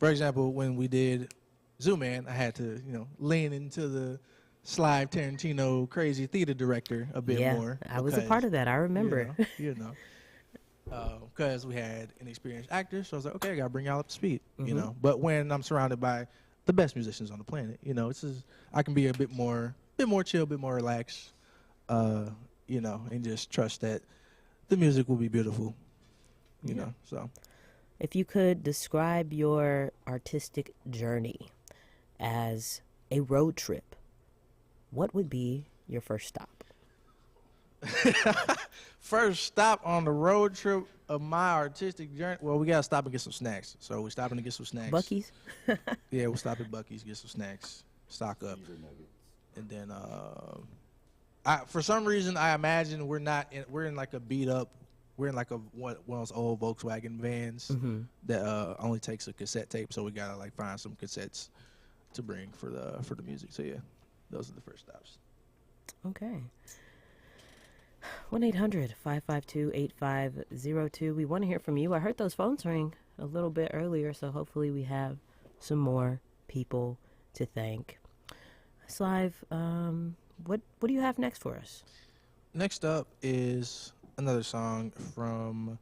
example, when we did Zoom Man, I had to, lean into the Slive Tarantino crazy theater director a bit more. I was a part of that. I remember. Because we had inexperienced actors, so I was like, okay, I gotta bring y'all up to speed. But when I'm surrounded by the best musicians on the planet, I can be a bit more chill, a bit more relaxed, and just trust that the music will be beautiful. So. If you could describe your artistic journey as a road trip, what would be your first stop? First stop on the road trip of my artistic journey. Well, we gotta stop and get some snacks. So we're stopping to get some snacks. Buc-ee's? Yeah, we'll stop at Buc-ee's, get some snacks, stock up, and then for some reason I imagine we're in like a beat up. We're in like one of those old Volkswagen vans that only takes a cassette tape. So we gotta like find some cassettes to bring for the music. So yeah, those are the first stops. Okay. 1-800-552-8502. We want to hear from you. I heard those phones ring a little bit earlier, so hopefully we have some more people to thank. Slive, what do you have next for us? Next up is another song from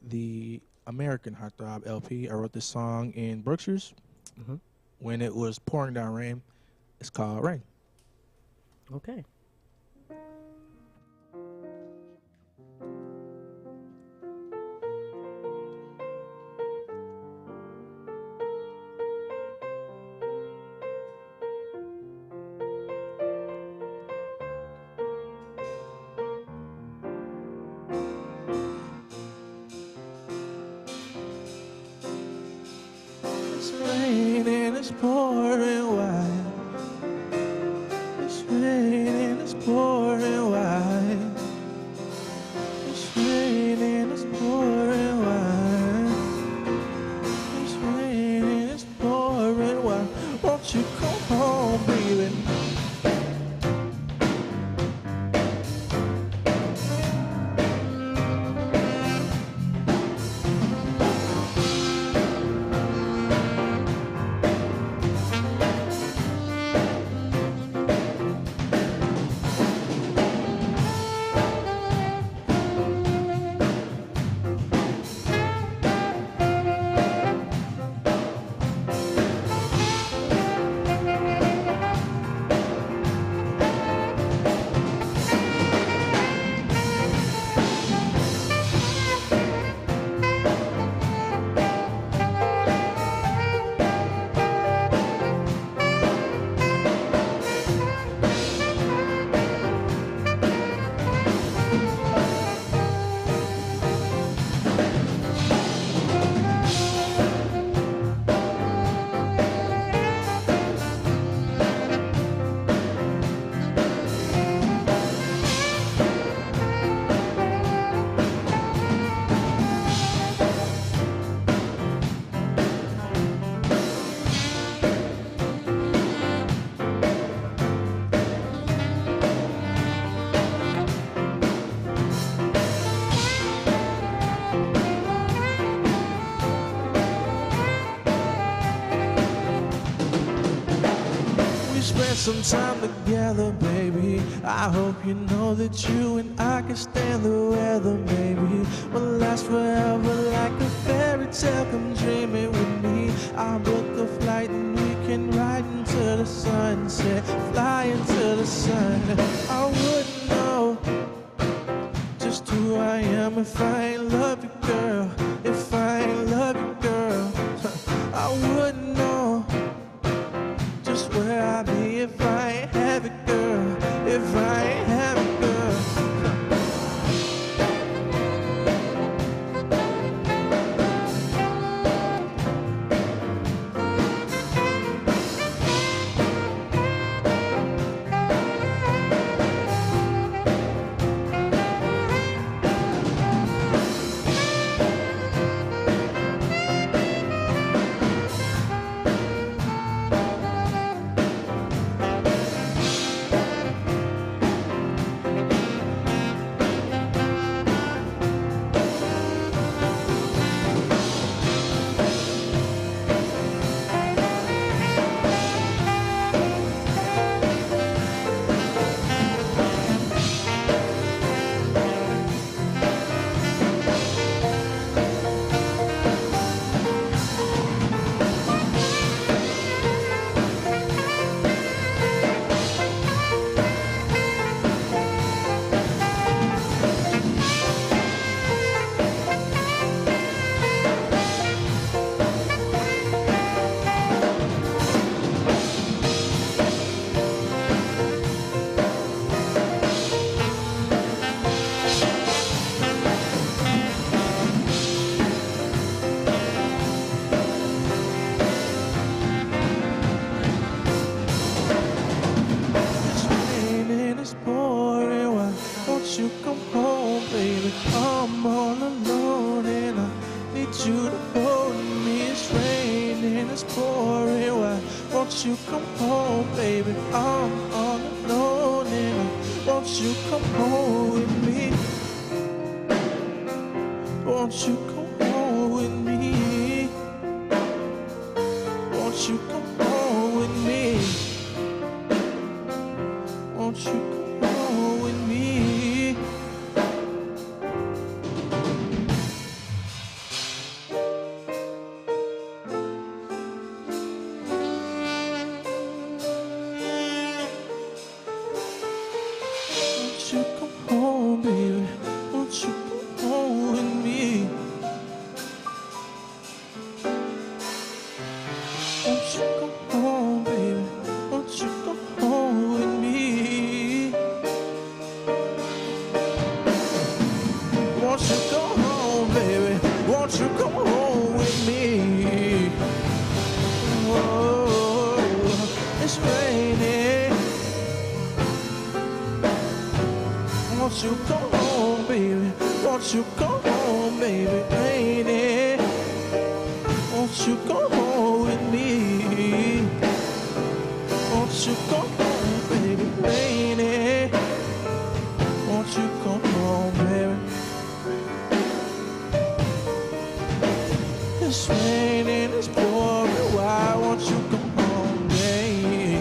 the American Heartthrob LP. I wrote this song in Brookshires when it was pouring down rain. It's called Rain. Okay. It's raining, it's pouring wide. It's raining, it's pouring wide. It's raining, some time together, baby. I hope you know that you and I can stand the weather, baby. We'll last forever like a fairy tale. Come dreaming with me. I'll book a flight and we can ride into the sunset, fly into the sun. I wouldn't know just who I am if I ain't love you, girl. If I ain't love you, girl. I wouldn't know just where I'd be if I ain't have it, girl. If I ain't have it, girl. You come home, baby. I'm all alone and I need you to hold me. It's raining, it's pouring. Why won't you come home, baby? I'm all alone and I won't you come home with me? Won't you come home with me? Won't you come home with me? Won't you come home with me? Won't you come home, baby? Won't you come home with me? Won't you come home, baby? Won't you come home with me? Won't you come home, baby? Won't you come home with me? Whoa, it's raining. Won't you come home, baby? Won't you come home, baby? Raining. Won't you come home with me? Won't you come home, baby? Raining. Won't you come home, baby? It's raining, it's pouring. Why won't you come home, baby?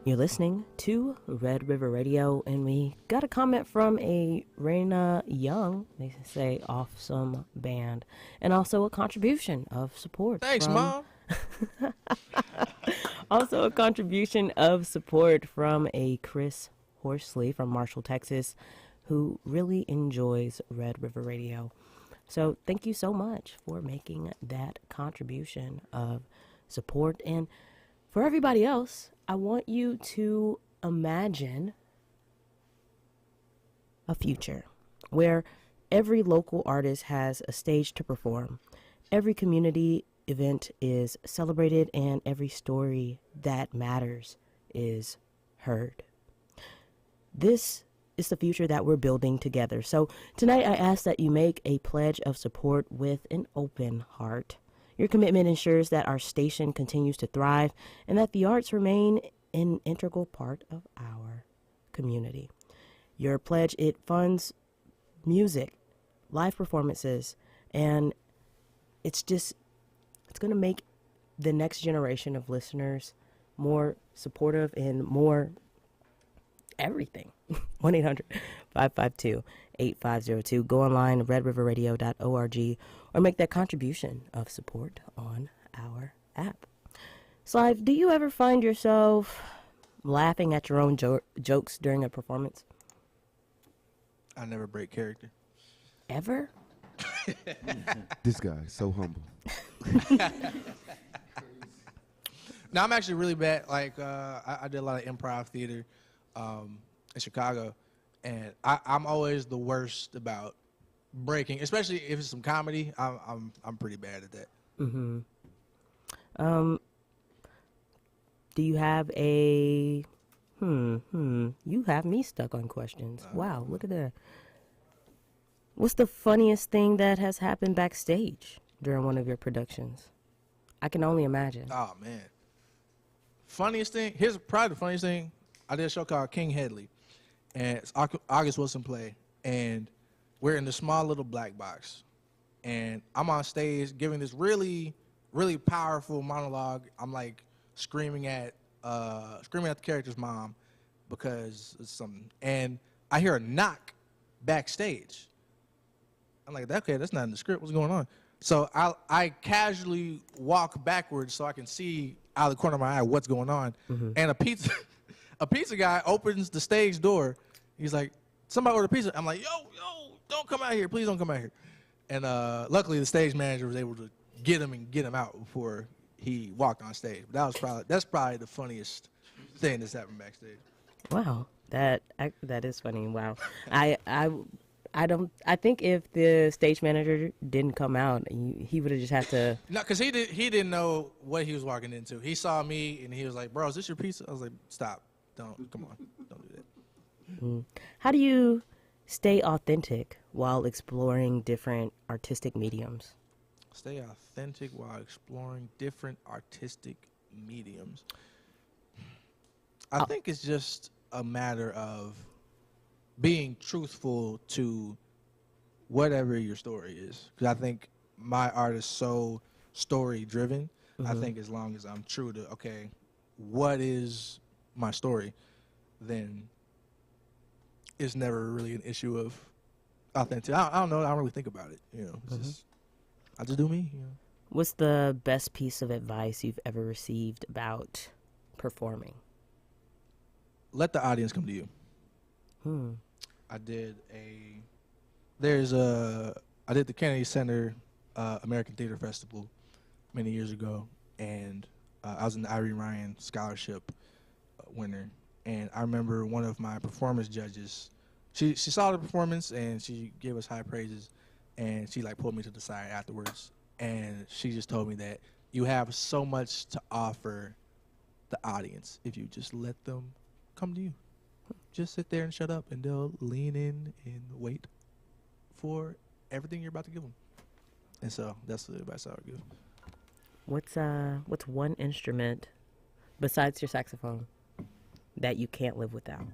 You're listening to Red River Radio, and we got a comment from a Raina Young, they say awesome band, and also a contribution of support. Thanks, from, Mom. Also a contribution of support from a Chris Horsley from Marshall, Texas, who really enjoys Red River Radio. So thank you so much for making that contribution of support. And for everybody else, I want you to imagine a future where every local artist has a stage to perform, every community event is celebrated, and every story that matters is heard. This is the future that we're building together. So tonight I ask that you make a pledge of support with an open heart. Your commitment ensures that our station continues to thrive and that the arts remain an integral part of our community. Your pledge, it funds music, live performances, and it's going to make the next generation of listeners more supportive and more everything. 1-800-552-8502. Go online, redriverradio.org, or make that contribution of support on our app. Slive, do you ever find yourself laughing at your own jokes during a performance? I never break character. Ever? This guy is so humble. No, I'm actually really bad. Like, I did a lot of improv theater in Chicago, and I'm always the worst about breaking, especially if it's some comedy. I'm pretty bad at that. Mm-hmm. Do you have a you have me stuck on questions. Wow, look at that. What's the funniest thing that has happened backstage during one of your productions? I can only imagine. Oh man, funniest thing. Here's probably the funniest thing. I did a show called King Headley, and it's August Wilson play, and we're in the small little black box, and I'm on stage giving this really, really powerful monologue. I'm like screaming at the character's mom because it's something, and I hear a knock backstage. I'm like, okay, that's not in the script. What's going on? So I casually walk backwards so I can see out of the corner of my eye what's going on, and a pizza guy opens the stage door. He's like, somebody order pizza. I'm like, yo, don't come out here. Please don't come out here. And luckily the stage manager was able to get him out before he walked on stage. But that's probably the funniest thing that's happened backstage. Wow, that is funny. Wow, I think if the stage manager didn't come out, he would have just had to. No, because he didn't know what he was walking into. He saw me and he was like, "Bro, is this your pizza?" I was like, "Stop, don't do that." How do you stay authentic while exploring different artistic mediums? Stay authentic while exploring different artistic mediums. I think it's just a matter of being truthful to whatever your story is. Because I think my art is so story driven. I think as long as I'm true to, okay, what is my story, then it's never really an issue of authentic. I don't know. I don't really think about it. You know, I just do me. You know. What's the best piece of advice you've ever received about performing? Let the audience come to you. I did the Kennedy Center American Theater Festival many years ago, and I was an Irene Ryan Scholarship winner. And I remember one of my performance judges, she saw the performance and she gave us high praises, and she like pulled me to the side afterwards, and she just told me that you have so much to offer the audience if you just let them come to you. Just sit there and shut up, and they'll lean in and wait for everything you're about to give them. And so that's the advice I would give. What's one instrument besides your saxophone that you can't live without?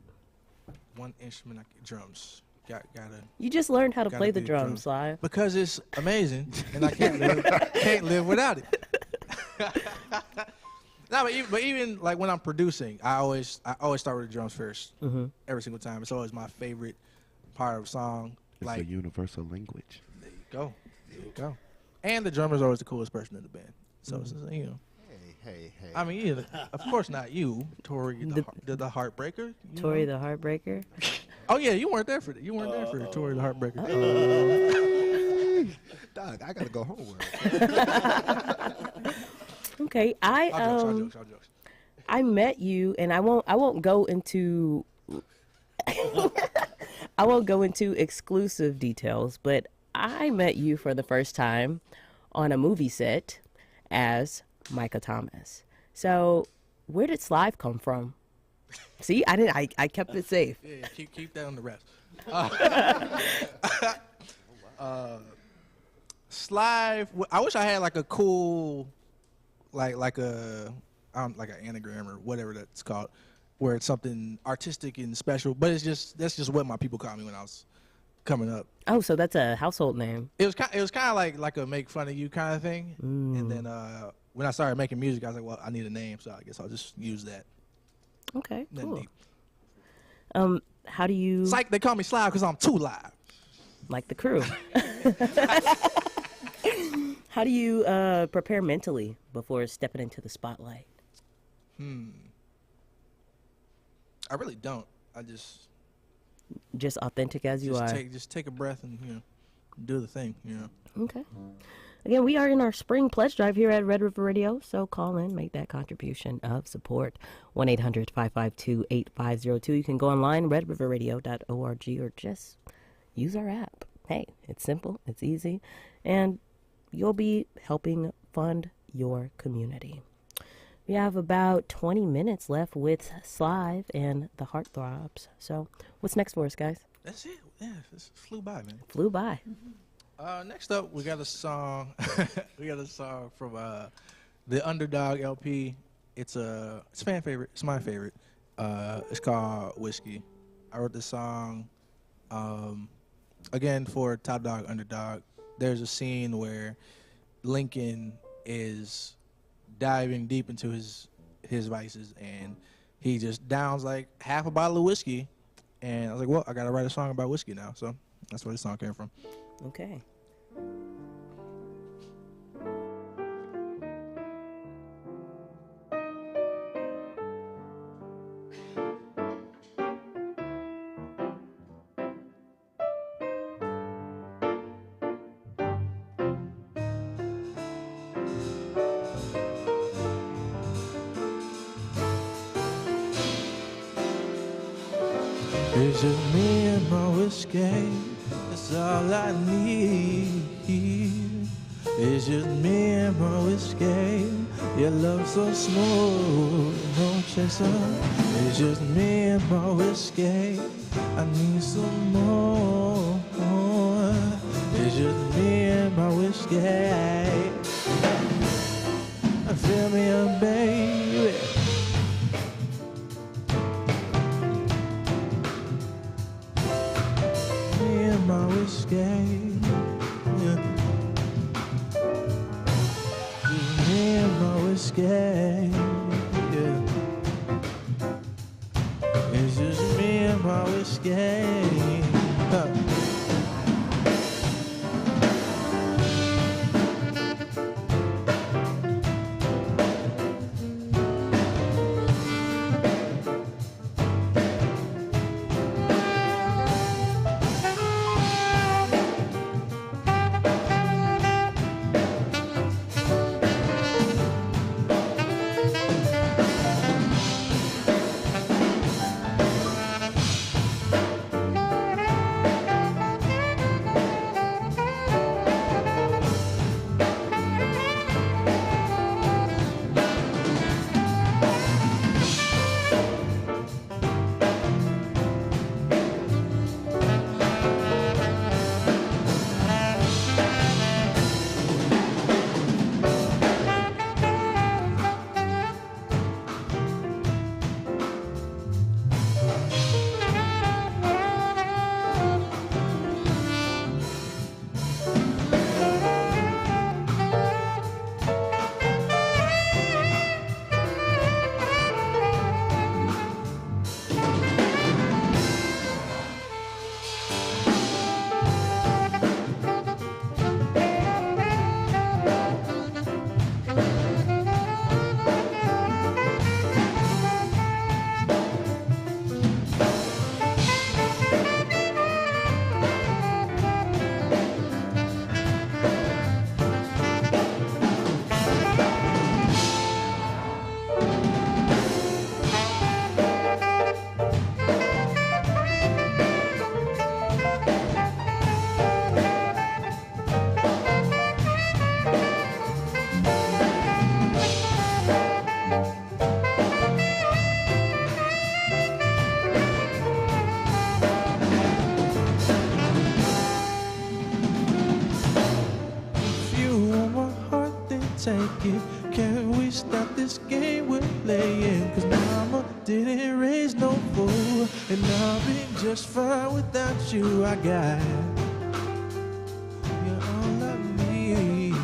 One instrument, drums. Gotta. You just learned how to play the do drums, Slive. Because it's amazing, and I can't live without it. No, but even like when I'm producing, I always start with the drums 1st every single time. It's always my favorite part of a song. It's Like a universal language. there you go, And the drummer's always the coolest person in the band. So it's just, Hey. I mean, of course not you, Tori the Heartbreaker. Tori the Heartbreaker. Oh yeah, you weren't there for that. You weren't there for Tori the Heartbreaker. Dog, I gotta go home. Okay, All jokes. I met you, and I won't go into I won't go into exclusive details, but I met you for the first time on a movie set as Micah Thomas. So, where did Slive come from? See, I kept it safe. Yeah, keep that on the rest. Slive. I wish I had like a cool, like an anagram or whatever that's called, where it's something artistic and special. But that's just what my people called me when I was coming up. Oh, so that's a household name. It was kind of like a make fun of you kind of thing. And then when I started making music, I was like, well, I need a name, so I guess I'll just use that. Okay, Nothing cool. deep. How do you It's like they call me Slive because I'm too live. like the crew? How do you prepare mentally before stepping into the spotlight? I really don't. I just Just authentic as you are. take a breath and do the thing. Okay. Again, we are in our spring pledge drive here at Red River Radio, so call in, make that contribution of support. 1-800-552-8502. You can go online, redriverradio.org, or just use our app. Hey, it's simple, it's easy, and you'll be helping fund your community. We have about 20 minutes left with Slive and the Heartthrobs. So what's next for us, guys? That's it. Yeah, it flew by, man. Flew by. Next up, we got a song. We got a song from the Underdog LP. It's a fan favorite. It's my favorite. It's called Whiskey. I wrote this song again for Top Dog Underdog. There's a scene where Lincoln is diving deep into his vices, and he just downs like half a bottle of whiskey. And I was like, well, I gotta write a song about whiskey now. So that's where this song came from. Okay. It's just me and my whiskey, that's all I need. It's just me and my whiskey, your love so smooth, no chaser. It's just me and my whiskey, I need some more. It's just me and my whiskey, fill me up, baby. My whiskey, yeah. Just me and my whiskey, yeah. It's just me and my whiskey. Huh. take it. Can we stop this game we're playing? Cause mama didn't raise no fool, and I'll be just fine without you. I got you're all I need.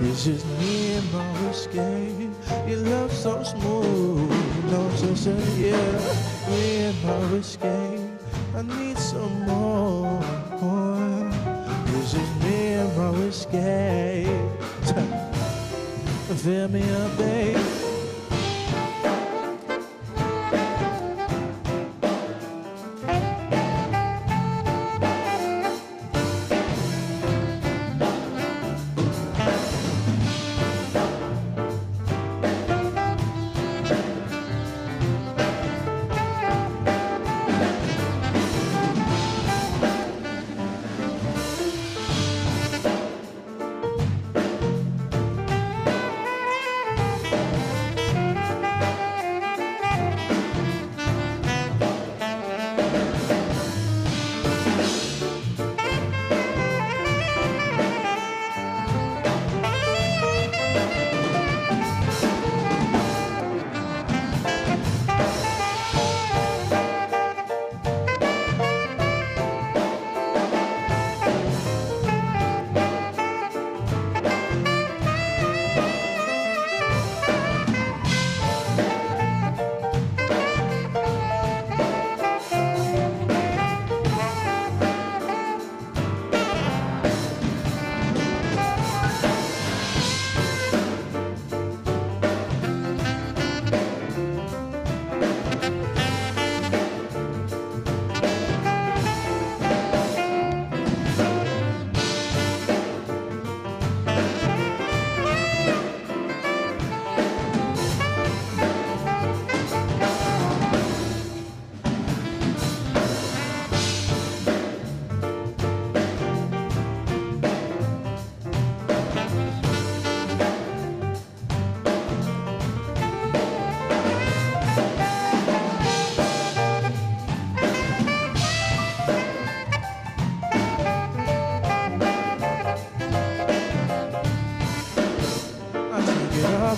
It's just me and my whiskey. Your love so smooth. No, just say yeah. Me and my whiskey. I need some more. It's just me and my whiskey. Fill me up, babe.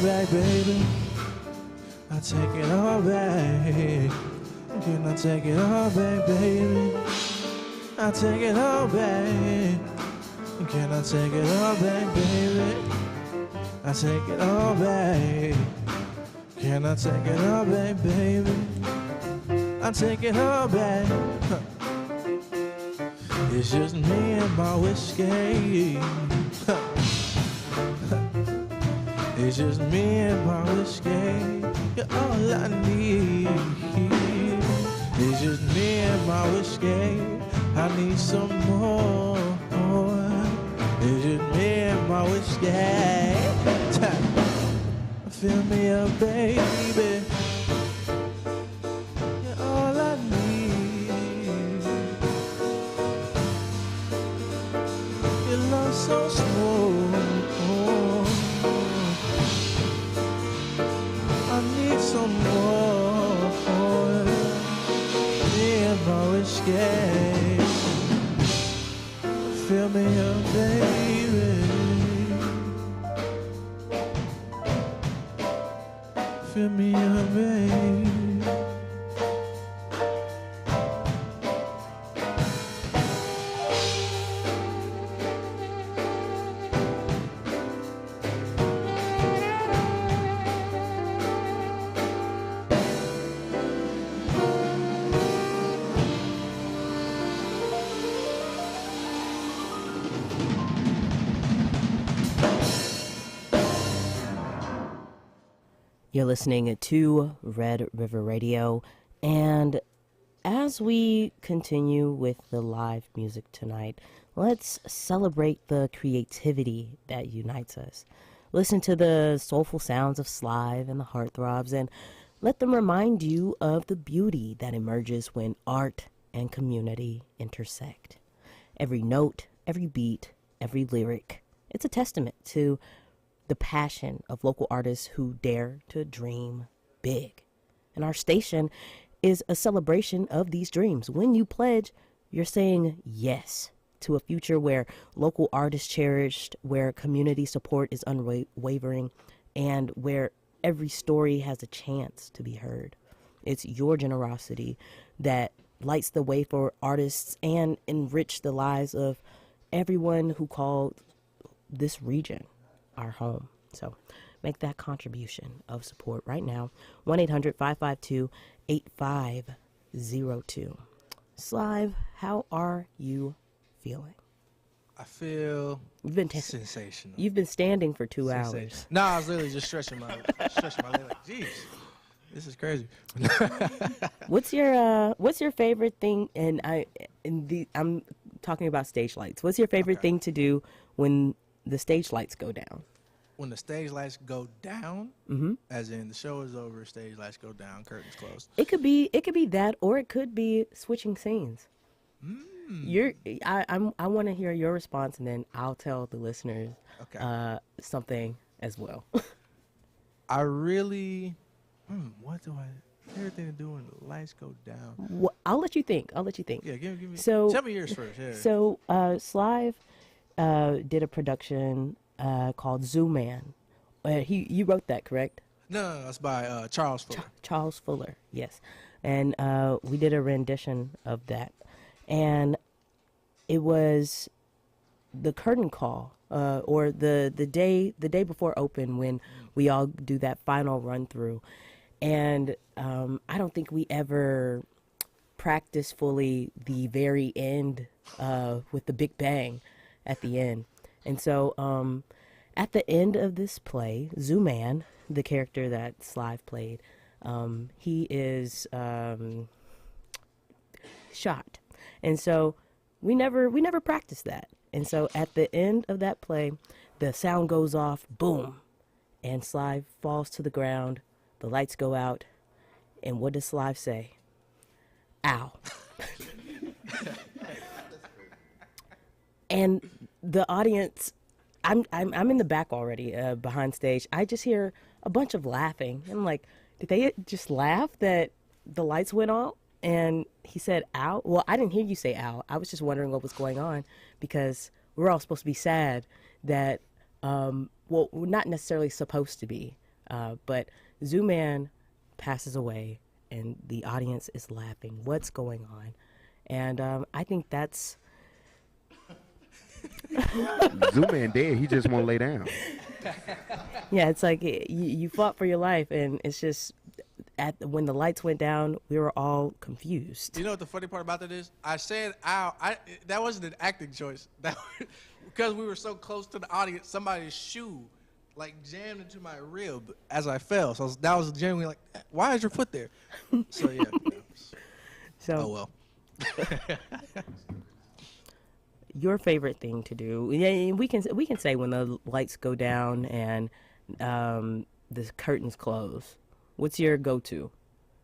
Back, baby, I take it all back. Can I take it all back, baby? I take it all back. Can I take it all back, baby? I take it all back. Can I take it all back, baby? I take it all back. It's just me and my whiskey. It's just me and my whiskey. You're all I need. It's just me and my whiskey. I need some more. It's just me and my whiskey. Fill me up, baby. You're all I need. Your love so smooth. I need some more. Me and my whiskey. Fill me up, baby. Fill me up, baby. You're listening to Red River Radio, and as we continue with the live music tonight, let's celebrate the creativity that unites us. Listen to the soulful sounds of Slive and the Heartthrobs, and let them remind you of the beauty that emerges when art and community intersect. Every note, every beat, every lyric, it's a testament to the passion of local artists who dare to dream big. And our station is a celebration of these dreams. When you pledge, you're saying yes to a future where local art is cherished, where community support is unwavering, and where every story has a chance to be heard. It's your generosity that lights the way for artists and enrich the lives of everyone who called this region our home. So make that contribution of support right now. 1-800-552-8502. Slive, how are you feeling? I feel sensational. You've been standing for 2 Sensational. hours. No, I was literally just stretching my leg. Like, jeez, this is crazy. What's your favorite thing? And I'm talking about stage lights. What's your favorite thing to do when the stage lights go down? When the stage lights go down, as in the show is over, stage lights go down, curtains closed. It could be that, or it could be switching scenes. I want to hear your response, and then I'll tell the listeners something as well. I really, what do I? Everything to do when the lights go down. Well, I'll let you think. Yeah, give me. So tell me yours first. Yeah. So Slive did a production called Zoo Man. You wrote that, correct? No, it's by Charles Fuller. Charles Fuller, yes. And we did a rendition of that. And it was the curtain call, or the day before open, when we all do that final run through. And I don't think we ever practiced fully the very end with the big bang at the end. And so at the end of this play, Zoo Man, the character that Slive played, he is shot. And so we never practiced that. And so at the end of that play, the sound goes off, boom, and Slive falls to the ground. The lights go out, and what does Slive say? Ow. And the audience, I'm in the back already, behind stage. I just hear a bunch of laughing. I'm like, did they just laugh that the lights went out? And he said, ow. Well, I didn't hear you say ow. I was just wondering what was going on, because we're all supposed to be sad that, well, we're not necessarily supposed to be, but Zoo Man passes away and the audience is laughing. What's going on? And I think that's... Zoo Man dead. He just won't lay down. Yeah, it's like you fought for your life, and it's just when the lights went down, we were all confused. You know what the funny part about that is? I said ow. That wasn't an acting choice. Because we were so close to the audience, somebody's shoe like jammed into my rib as I fell. So that was genuinely like, why is your foot there? So yeah. So oh well. Your favorite thing to do? Yeah, we can say when the lights go down and the curtains close. What's your go-to?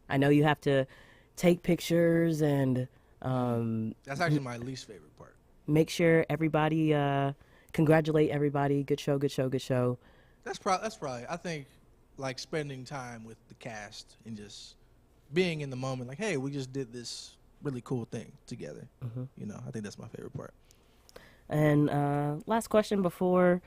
I know you have to take pictures and that's actually my least favorite part. Make sure everybody congratulate everybody. Good show, good show, good show. That's probably. I think like spending time with the cast and just being in the moment. Like, hey, we just did this really cool thing together. You know, I think that's my favorite part. And last question before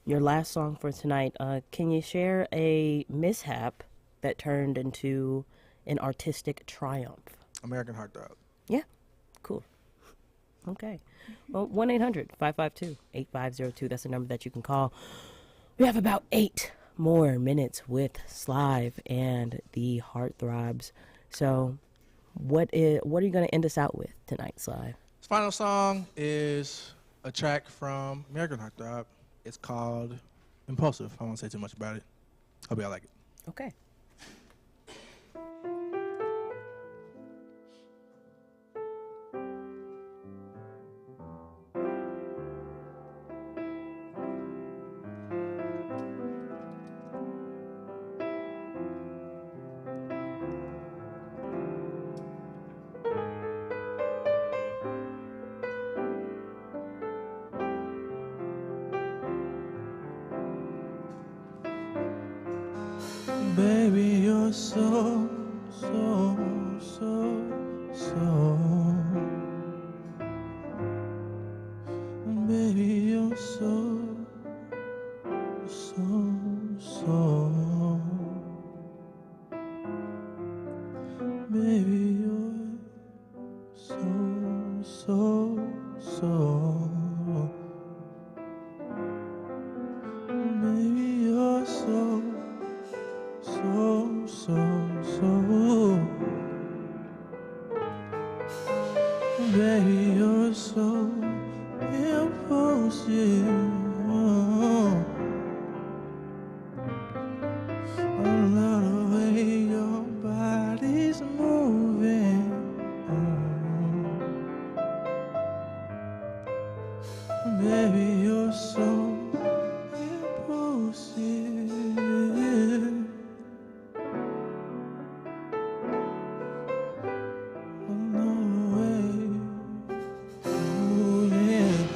your last song for tonight. Can you share a mishap that turned into an artistic triumph? American Heartthrob. Yeah, cool. Okay. Well, 1-800-552-8502. That's the number that you can call. We have about 8 more minutes with Slive and the Heartthrobs. So what are you going to end us out with tonight, Slive? This final song is a track from American Heartthrob. It's called Impulsive. I won't say too much about it. Hope y'all like it. Okay. Baby, you're so Baby, you're so, so. Baby, you're so. Baby, you're so. Baby, you're so impulsive. I love the way your body's moving. Baby, you're so impulsive. Another way. Ooh, yeah.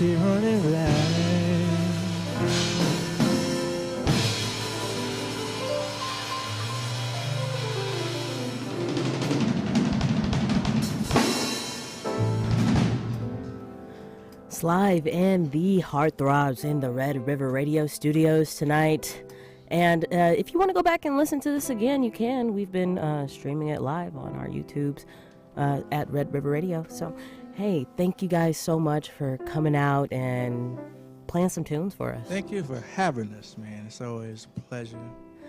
keep running light. Slive and the Heartthrobs in the Red River Radio Studios tonight. And if you want to go back and listen to this again, you can. We've been streaming it live on our YouTubes at Red River Radio. So, hey, thank you guys so much for coming out and playing some tunes for us. Thank you for having us, man. It's always a pleasure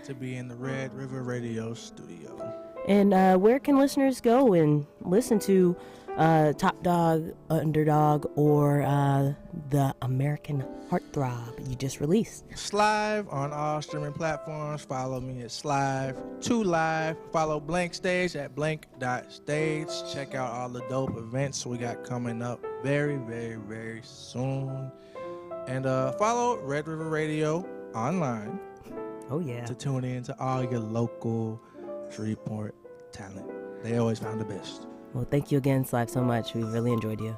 to be in the Red River Radio studio. And where can listeners go and listen to Top Dog, Underdog, or the American Heartthrob you just released? Slive on all streaming platforms. Follow me at Slive2Live. Follow Blank Stage at blank.stage. Check out all the dope events we got coming up very, very, very soon. And follow Red River Radio online. Oh, yeah. To tune in to all your local Shreveport talent. They always found the best. Well, thank you again, Slive, so much. We really enjoyed you.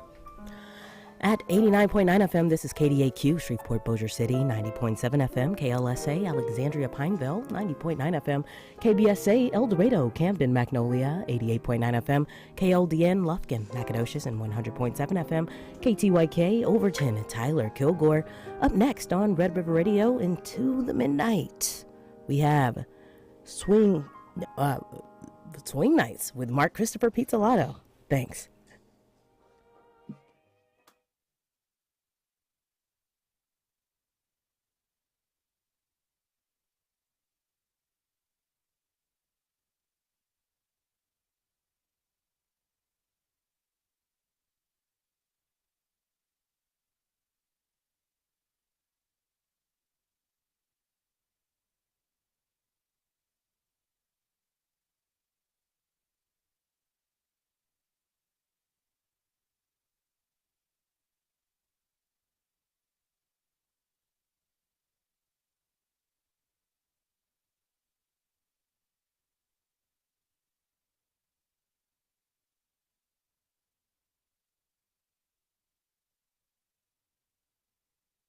At 89.9 FM, this is KDAQ, Shreveport, Bossier City, 90.7 FM, KLSA, Alexandria, Pineville, 90.9 FM, KBSA, El Dorado, Camden, Magnolia, 88.9 FM, KLDN, Lufkin, Nacogdoches, and 100.7 FM, KTYK, Overton, Tyler, Kilgore. Up next on Red River Radio into the midnight, we have Swing Nights with Mark Christopher Pizzolato. Thanks.